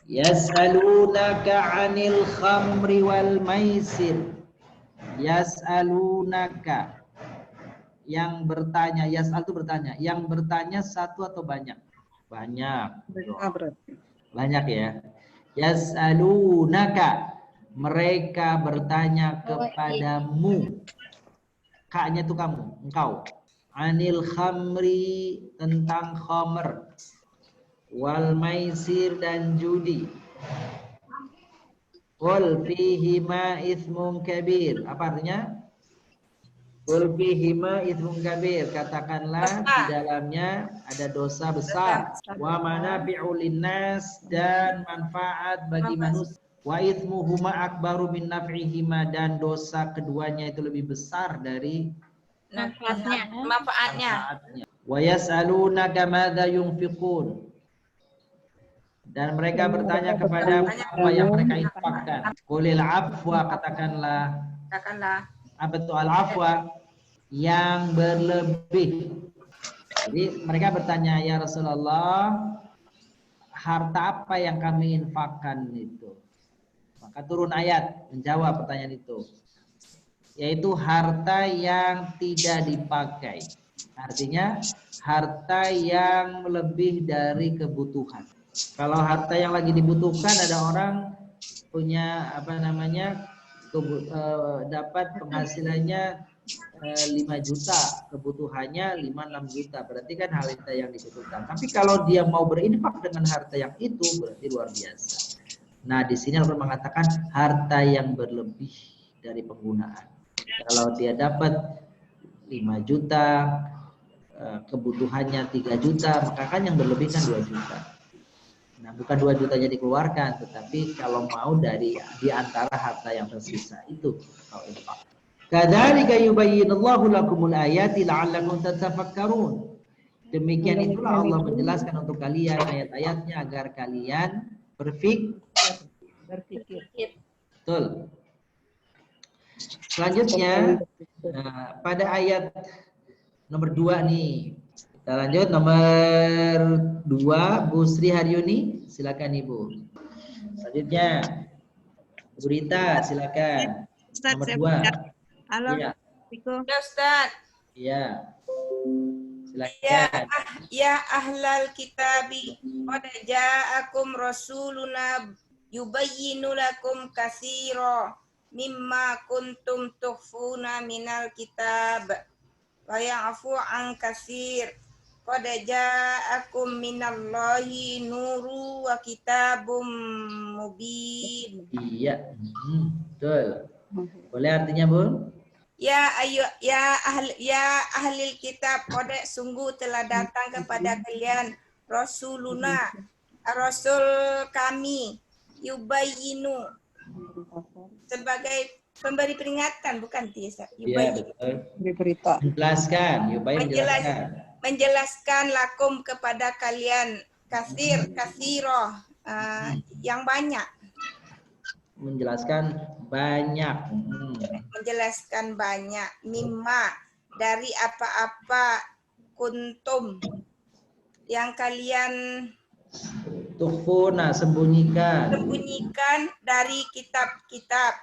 Yas'alunaka 'anil khamri wal maisir. Yas'alunaka, yang bertanya, yas'al itu bertanya. Yang bertanya satu atau banyak? Banyak. Banyak ya. Yas'alunaka, mereka bertanya kepadamu. Kaknya itu kamu, engkau. Anil khamri, tentang khamr. Wal maisir, dan judi. Qul fihima ithmun kabir. Apa artinya? Qul fihima ithmun kabir. Katakanlah di dalamnya ada dosa besar. Wa manafi'u linnas, dan manfaat bagi manusia. Wa ithmuhuma akbaru min naf'ihima, dan dosa keduanya itu lebih besar dari manfaatnya. Wa yas'alunaka madza yunfiqun, dan mereka bertanya kepada apa yang mereka infakkan. Qulil afwa, katakanlah apa itu al-afwa, yang berlebih. Jadi mereka bertanya, ya Rasulullah, harta apa yang kami infakkan itu? Maka turun ayat menjawab pertanyaan itu, yaitu harta yang tidak dipakai. Artinya harta yang lebih dari kebutuhan. Kalau harta yang lagi dibutuhkan, ada orang punya apa namanya dapat penghasilannya 5 juta, kebutuhannya 5-6 juta, berarti kan harta yang dibutuhkan. Tapi kalau dia mau berinfak dengan harta yang itu, berarti luar biasa. Nah, di sini Allah mengatakan harta yang berlebih dari penggunaan. Kalau dia dapat 5 juta, kebutuhannya 3 juta, maka kan yang berlebih kan 2 juta. Nah, bukan 2 jutanya dikeluarkan, tetapi kalau mau dari di antara harta yang tersisa itu kalau infak. Kadzalika yubayyinullahu lakumul ayati la'allakum tatafakkarun. Demikian itulah Allah menjelaskan untuk kalian ayat-ayatnya agar kalian berpikir. Betul. Selanjutnya, pada ayat nomor 2 nih. Kita lanjut nomor 2, Bu Sri Haryuni, silakan Ibu. Selanjutnya, Bu Rita, silakan. Ustaz, Nomor saya 2. Halo. Iya. Ya Ustaz. Iya. Ya, Silakan. ya ahlal kitabi qad ja'akum rasuluna yubayyinu lakum katsira mimma kuntum tukhfuna minal kitab wa ya'fu an katsir qad ja'akum minallahi nuru wa kitabum mubin. Iya. Betul. Boleh artinya, Bu? Ya ahlil kitab, kodek sungguh telah datang kepada kalian rasuluna, rasul kami, yubayyinu, sebagai pemberi peringatan, bukan Tisa? Iya, betul. Berita. Menjelaskan, yubayin menjelaskan. Menjelaskan lakum kepada kalian kasiro, yang banyak. Menjelaskan banyak. Menjelaskan banyak. Mimma, dari apa-apa kuntum yang kalian tukhfuna, sembunyikan dari kitab-kitab.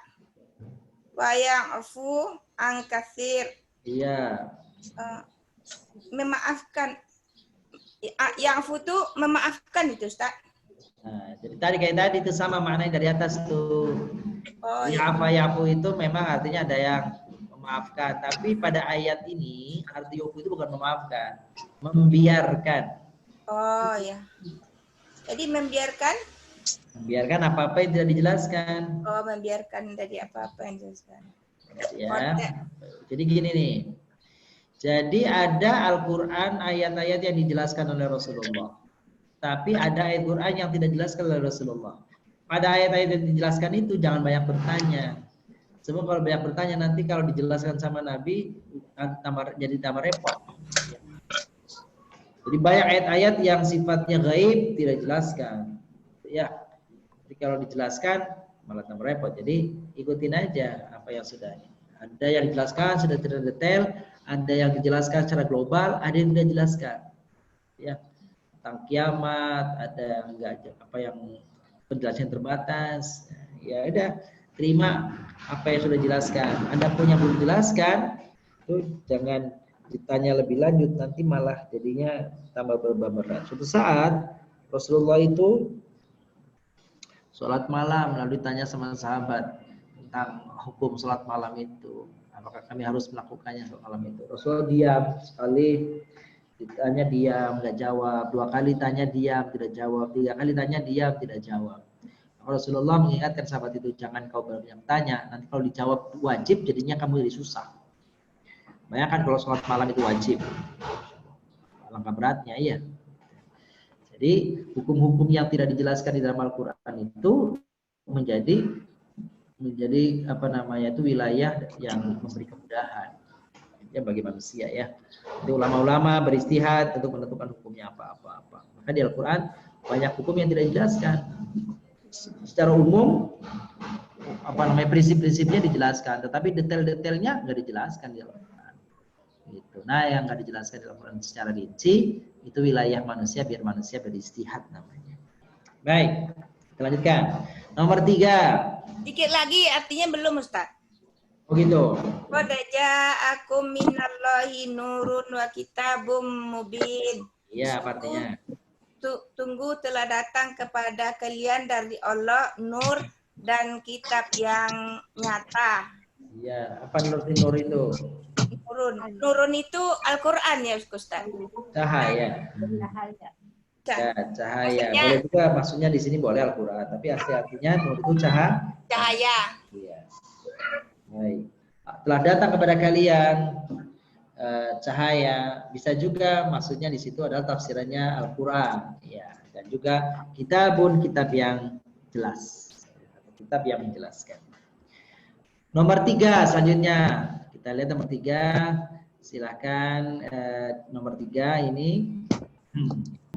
Wa ya'fu an katsir. Iya. Memaafkan. Ya'fu itu memaafkan itu, Ustaz. Nah, jadi tadi kayak tadi itu sama maknanya dari atas tuh. Oh, Yafu itu memang artinya ada yang memaafkan, tapi pada ayat ini arti yafu itu bukan memaafkan, membiarkan. Oh ya. Jadi membiarkan apa-apa yang tidak dijelaskan. Oh, membiarkan dari apa-apa yang dijelaskan. Ya. Jadi gini nih. Jadi ada Al-Qur'an ayat-ayat yang dijelaskan oleh Rasulullah. Tapi ada ayat Quran yang tidak dijelaskan oleh Rasulullah. Pada ayat-ayat yang dijelaskan itu jangan banyak bertanya. Sebab kalau banyak bertanya nanti kalau dijelaskan sama Nabi jadi tambah repot. Jadi banyak ayat-ayat yang sifatnya gaib tidak dijelaskan. Ya. Jadi kalau dijelaskan malah tambah repot. Jadi ikutin aja apa yang sudah. Ada yang dijelaskan sudah terdetail, ada yang dijelaskan secara global, ada yang tidak dijelaskan. Ya. Tentang kiamat, ada enggak apa yang penjelasan terbatas. Ya udah, terima apa yang sudah dijelaskan. Anda punya belum dijelaskan, itu jangan ditanya lebih lanjut, nanti malah jadinya tambah berat. Suatu saat Rasulullah itu sholat malam, lalu ditanya sama sahabat tentang hukum sholat malam itu. Apakah kami harus melakukannya sholat malam itu? Rasulullah diam sekali. Ditanya diam, nggak jawab. 2 kali tanya diam, tidak jawab. 3 kali tanya diam, tidak jawab. Rasulullah mengingatkan sahabat itu, jangan kau banyak tanya. Nanti kalau dijawab wajib, jadinya kamu jadi susah. Bayangkan kalau sholat malam itu wajib. Langkah beratnya, iya. Jadi hukum-hukum yang tidak dijelaskan di dalam Al-Quran itu menjadi apa namanya itu wilayah yang memberi kemudahan. Ya bagi manusia ya. Jadi ulama-ulama beristihad untuk menentukan hukumnya apa-apa. Maka di Al-Quran banyak hukum yang tidak dijelaskan. Secara umum apa namanya prinsip-prinsipnya dijelaskan, tetapi detail-detailnya nggak dijelaskan di Al-Quran. Gitu. Nah, yang nggak dijelaskan di Al-Quran secara rinci itu wilayah manusia, biar manusia beristihad namanya. Baik, kita lanjutkan. Nomor 3. Dikit lagi artinya belum, Ustaz. Oh gitu. Qad ja'akum minallahi nurun wa kitabum mubin. Iya, artinya. Tunggu telah datang kepada kalian dari Allah nur dan kitab yang nyata. Iya, apa nur itu? Nurun itu Al-Qur'an ya, Ustaz. Cahaya. Ya, cahaya. Boleh juga maksudnya di sini boleh Al-Qur'an, tapi asli artinya nur itu cahaya. Iya. Baik. Telah datang kepada kalian cahaya, bisa juga maksudnya di situ adalah tafsirannya Al-Qur'an, ya, dan juga kitab yang jelas, kitab yang menjelaskan. Nomor 3 selanjutnya kita lihat nomor 3, silakan nomor 3 ini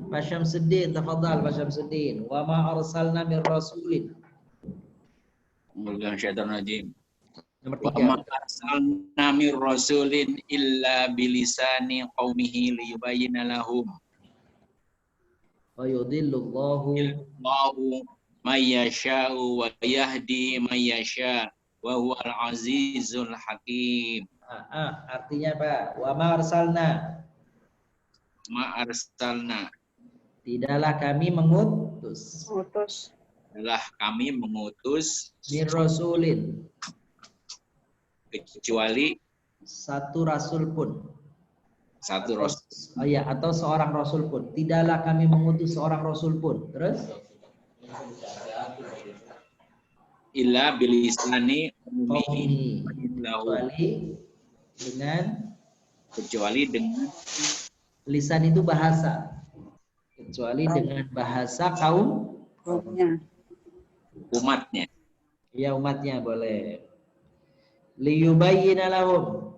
Pak Syamsuddin, tafadhal Pak Syamsuddin. Wa ma arsalna min rasulin. Nomor Wa 3. ma arsalna mir rasulin illa bilisani qaumihi liyubayyina lahum. Wa yudhillullahu Allahu may yasha'u wa yahdi may yasha' wa huwal azizul hakim. Artinya apa? Wa ma arsalna. Ma arsalna. Tidaklah kami mengutus. Adalah kami mengutus Mir rasulin. Kecuali satu rasul pun. Satu rasul. Oh ya, atau seorang rasul pun. Tidaklah kami mengutus seorang rasul pun. Terus? Illa bilisani qaumihi. Kecuali dengan lisan itu bahasa. Kecuali dengan bahasa kaumnya. Umatnya. Ya, umatnya boleh. Liyubayyina lahum,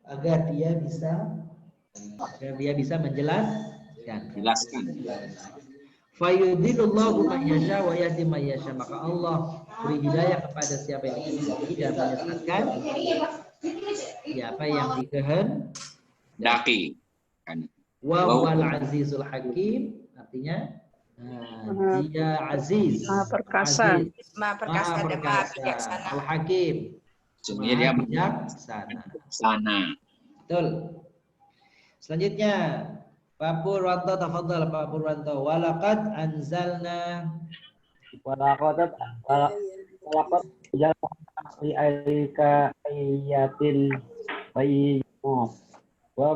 agar dia bisa menjelaskan. Fayudhillullahu man yasha wa yahdi man yasha. Maka Allah beri hidayah kepada siapa yang dikehendaki dan menyesatkan siapa yang dikehendaki. Wa huwal azizul hakim, artinya dia aziz, Maha perkasa. Maha perkasa dan maha bijaksana. Al-Hakim, sebenarnya dia bijaksana. Betul. Selanjutnya Pak Purwanto, tafadhal Pak Purwanto. Walaqad anzalna ilaika ayatin bayyinat wa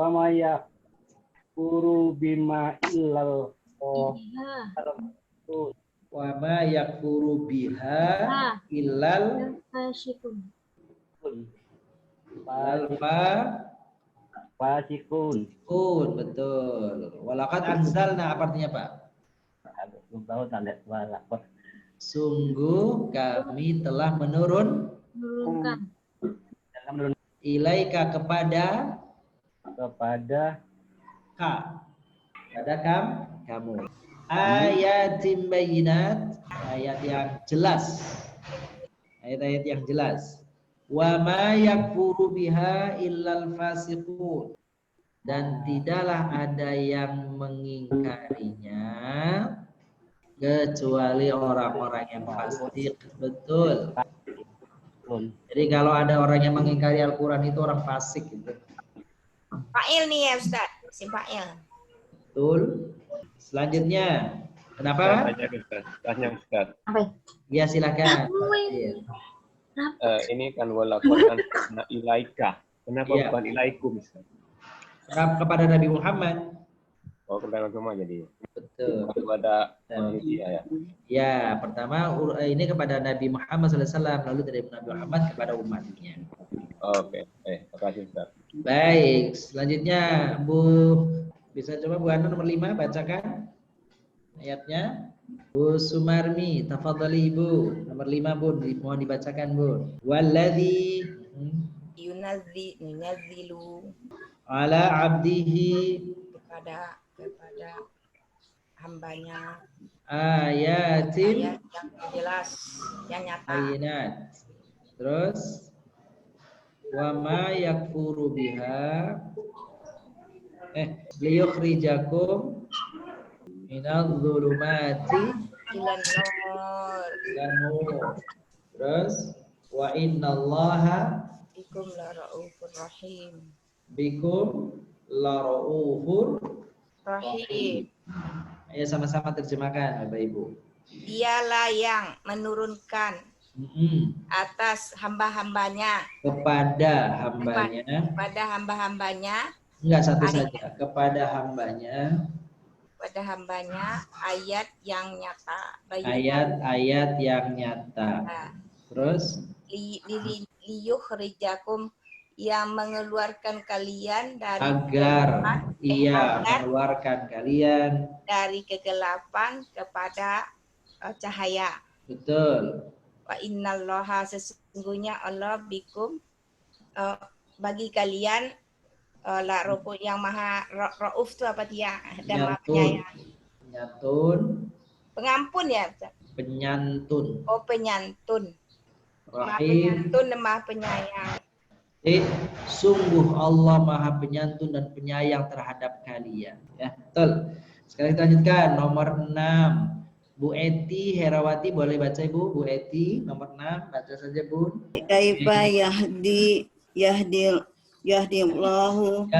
ma yakfuru bima illal wa ma yakfuru biha illal fasikun. Betul. Walaqad anzalna, apa artinya Pak? Sungguh kami telah menurunkan ilaika kepada kamu ayatin bayyinat, ayat yang jelas, ayat-ayat yang jelas. Wa ma yakfuru biha illal fasiqun, dan tidaklah ada yang mengingkarinya kecuali orang-orang yang fasik. Betul. Jadi kalau ada orang yang mengingkari Al-Quran itu orang fasik gitu. Fa'il nih ya Ustaz, si fa'il. Betul. Selanjutnya, kenapa? Tanya Ustaz. Ya silakan. Ini kan walaqad anzalna ilaika. Kenapa bukan ilaikum Ustaz? Kepada Nabi Muhammad. Oh, kepada semua jadi. Betul. Kepada manusia ya. Ya, pertama ini kepada Nabi Muhammad SAW, lalu dari Nabi Muhammad kepada umatnya. Oke, terima kasih Ustaz. Baik, selanjutnya Bu, bisa coba Bu Anu nomor 5 bacakan ayatnya. Bu Sumarmi, tafadhali Ibu. Nomor 5 Bu, mohon dibacakan Bu. Walladzi yunazzilu ala abdihi, kepada hambanya ayatin ayat yang jelas, yang nyata. Ayat. Terus wa ma yakfuru biha liyukhrijakum minadh dhulumati ilan nur. Terus wa innallaha bikum la raufur rahim. Bikum la raufur rahim. Ayo sama-sama terjemahkan Bapak Ibu. Dialah yang menurunkan atas hamba-hambanya, kepada hamba-hambanya. Enggak, satu saja. Kepada hambanya ayat yang nyata. Ayat-ayat yang nyata. Terus liyukhrijakum, yang mengeluarkan kalian dari mengeluarkan kalian dari kegelapan kepada cahaya. Betul. Wa innallaha, sesungguhnya Allah bikum, bagi kalian, la rauf, yang maha rauf itu apa dia? Dan maha penyayang. Pengampun ya. Penyantun. Oh, penyantun. Maha Rahim. Penyantun dan Maha Penyayang. Sungguh Allah Maha Penyantun dan Penyayang terhadap kalian. Ya, betul. Sekarang kita lanjutkan nomor 6. Bu Eti Herawati boleh baca Ibu. Bu Eti nomor 6 baca saja Bu. Kaifa yahdillahu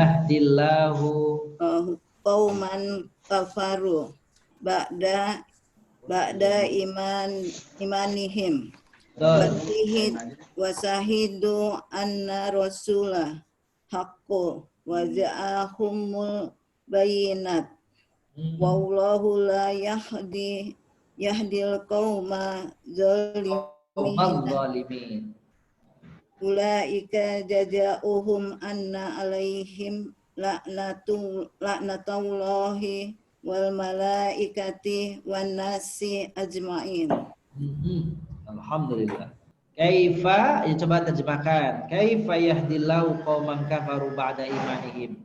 qauman kafaru ba'da imanihim wasahidu anna rasulah haqqu wa ja'ahumul bayinat wallahu la yahdil qauma zalimin. Ulaika jazaohum anna alaihim laknatullahi wal malaikati wan nasi ajmain. Alhamdulillah. Kaifa, ya coba terjemahkan. Kaifa yahdillahu qauman kafaru ba'da imanihim.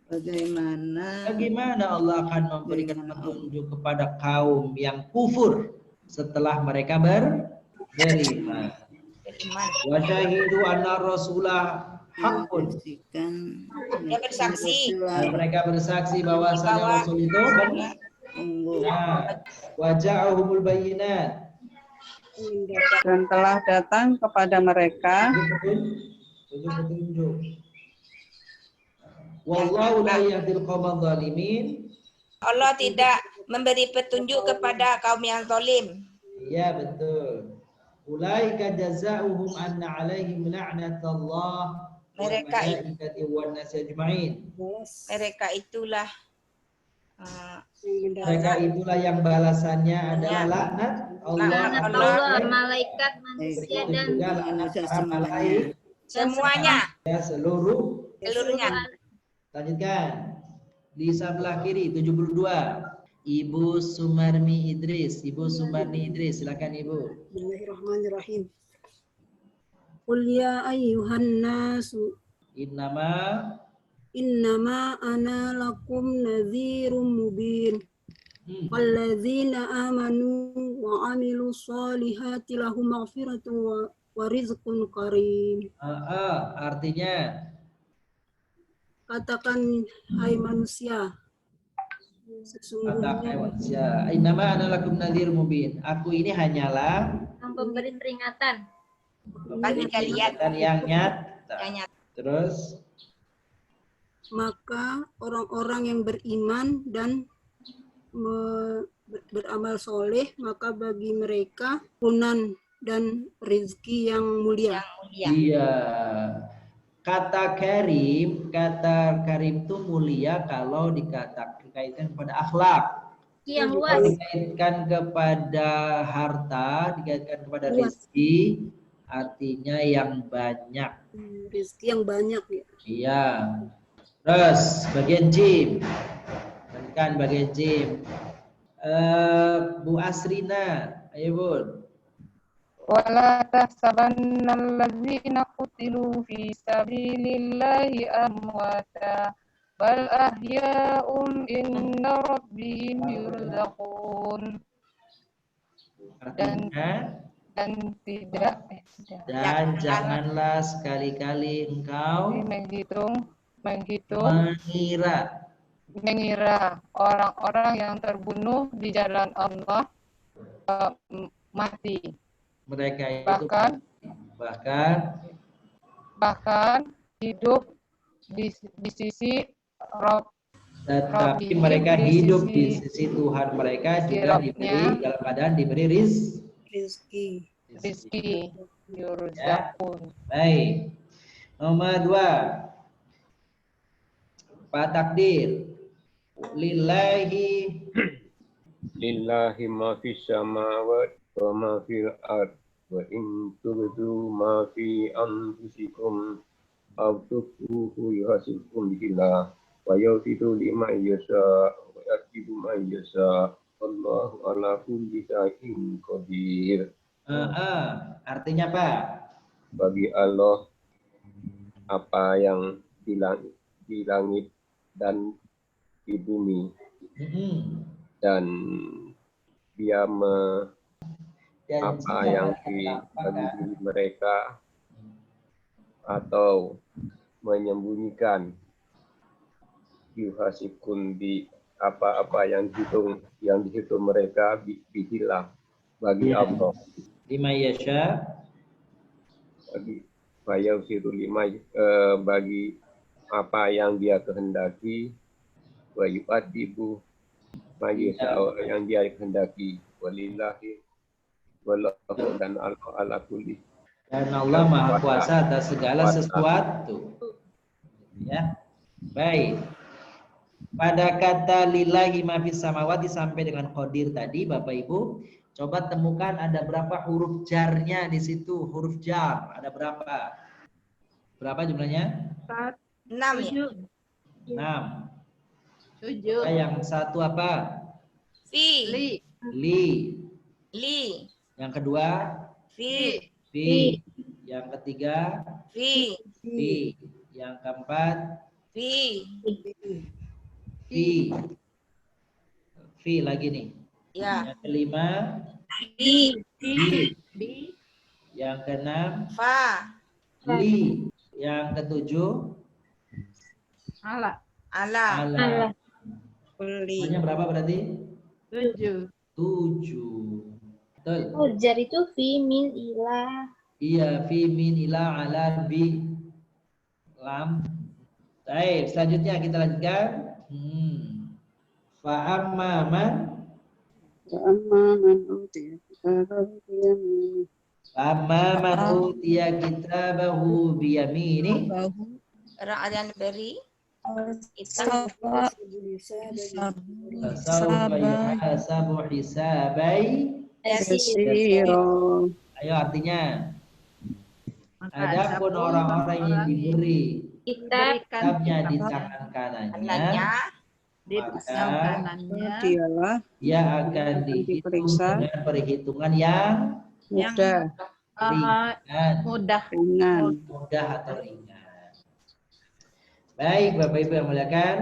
Bagaimana Allah akan memberikan petunjuk kepada kaum yang kufur setelah mereka beriman. Wa syahidu anna rasulah haqqun. Dia bersaksi. Mereka bersaksi bahwasanya Rasul itu benar. Wa ja'ahumul bayyinat. Dan telah datang kepada mereka petunjuk. Wallahu la yahdil qaumadz zalimin. Allah tidak memberi petunjuk kepada kaum yang zalim. Iya, betul. Ulaika jazaohum anna alaihim la'natullah mereka itulah yang balasannya adalah laknat Allah, malaikat, manusia dan semuanya. Ya, seluruhnya. Lanjutkan. Di sebelah kiri 72. Ibu Sumarni Idris. Ibu Sumarni Idris, silakan Ibu. Bismillahirrahmanirrahim. Qul ya ayyuhan nasu innama ana lakum nadhirum mubin. Walladzina amanu wa amilu sholihati lahum maghfiratun wa rizqun karim. Artinya katakan hai manusia, sesungguhnya innama ana lakum nadhirum mubin. Aku ini hanyalah yang pemberi peringatan bagi kalian yang nyata. Terus maka orang-orang yang beriman dan beramal soleh, maka bagi mereka turunan dan rezeki yang mulia. Iya. Kata karim itu mulia kalau dikaitkan kepada akhlak. Yang luas. Dikaitkan kepada harta, dikaitkan kepada rezeki, artinya yang banyak. Rezeki yang banyak ya. Iya. Terus bagian jim. Kan bagian jim. Bu Asrina, ayo Bun. Wala tahsabannal ladzina qutilu fi sabilillahi amwata bal ahya'un inda rabbihim yurzaqun. Dan janganlah sekali-kali engkau mengira orang-orang yang terbunuh di jalan Allah mati. Mereka itu bahkan hidup di sisi Rob. Tetapi mereka hidup di sisi Tuhan mereka juga diberi dalam keadaan diberi rizki. Yurzaqun. Baik. Nomor 2. Pak Takdir. Lillahi ma fis samawati wa ma fil ard wa in tubdu ma fi anfusikum aw tukhfuhu yuhasibkum billah wa yaghfiru liman yasha wa yaghfiru man yasha wallahu ala kulli syai'in qadir. Artinya apa? Bagi Allah apa yang di langit dan di bumi, dan Dia apa yang dibagi diri mereka atau menyembunyikan yuhasikun di apa-apa yang dihitung mereka bihilah bagi Allah. Lima yasha. Bagi fayausiru lima bagi apa yang dia kehendaki, wa yu'adibu yang dia kehendaki, walillahi wallahu dan Allah ala kulli. Dan Allah Maha Kuasa atas segala sesuatu. Ya. Baik. Pada kata lillahi ma fis samawati sampai dengan qadir tadi Bapak Ibu, coba temukan ada berapa huruf jarnya di situ, huruf jar. Ada berapa? Berapa jumlahnya? 6 ya. 6. 7. Yang satu apa? Fi. Li. Yang kedua? Fi. Yang ketiga? Fi. Yang keempat? Fi lagi nih. Ya. Yang kelima? Bi. Yang keenam? Fa. Li. Yang ketujuh? Ala. Semuanya berapa berarti? 7. Betul. Oh, jar itu fi min ila. Iya, fi min ila ala bi lam. Baik, selanjutnya kita lanjutkan. Fa amma man utiya kitabahu biyamini. Orang yang beri Fasawfa yuhasabu hisabai yasira. Ayo artinya. Adapun orang-orang yang diberi kitabnya di tangan kanannya, maka dia akan dihitung dengan perhitungan yang mudah atau ringan. Baik Bapak Ibu yang muliakan,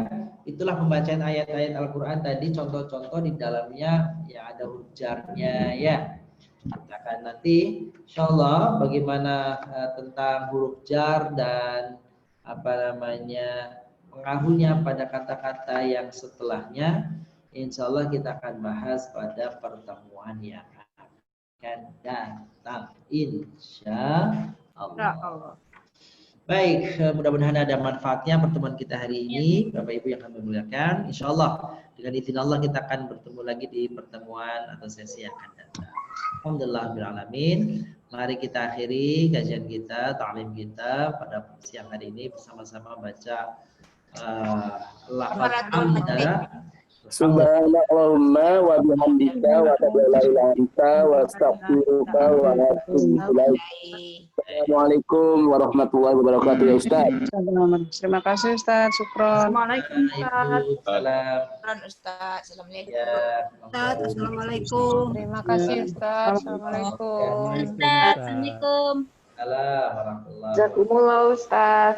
itulah pembacaan ayat-ayat Al-Quran tadi, contoh-contoh di dalamnya yang ada ujarnya ya. Kita akan nanti insya Allah bagaimana tentang huruf jar dan pengaruhnya pada kata-kata yang setelahnya. Insya Allah kita akan bahas pada pertemuan yang akan datang. Insya Allah. Baik, mudah-mudahan ada manfaatnya pertemuan kita hari ini, Bapak Ibu yang kami muliakan. Insya Allah dengan izin Allah kita akan bertemu lagi di pertemuan atau sesi yang akan datang. Alhamdulillahirrahmanirrahim. Mari kita akhiri kajian kita, ta'lim kita pada siang hari ini bersama-sama baca lafaz hamdalah. Subhanallahumma wa bihamdika wa la ilaha illa wa astaghfiruka wa atubu ilaik. Assalamualaikum warahmatullahi wabarakatuh ya Ustaz. Terima kasih Ustaz. Syukron. Assalamualaikum Ustaz. Assalamualaikum. Assalamualaikum. Terima kasih Ustaz. Assalamualaikum. Assalamualaikum. Assalamualaikum warahmatullahi wabarakatuh. Jazakumullah Ustaz.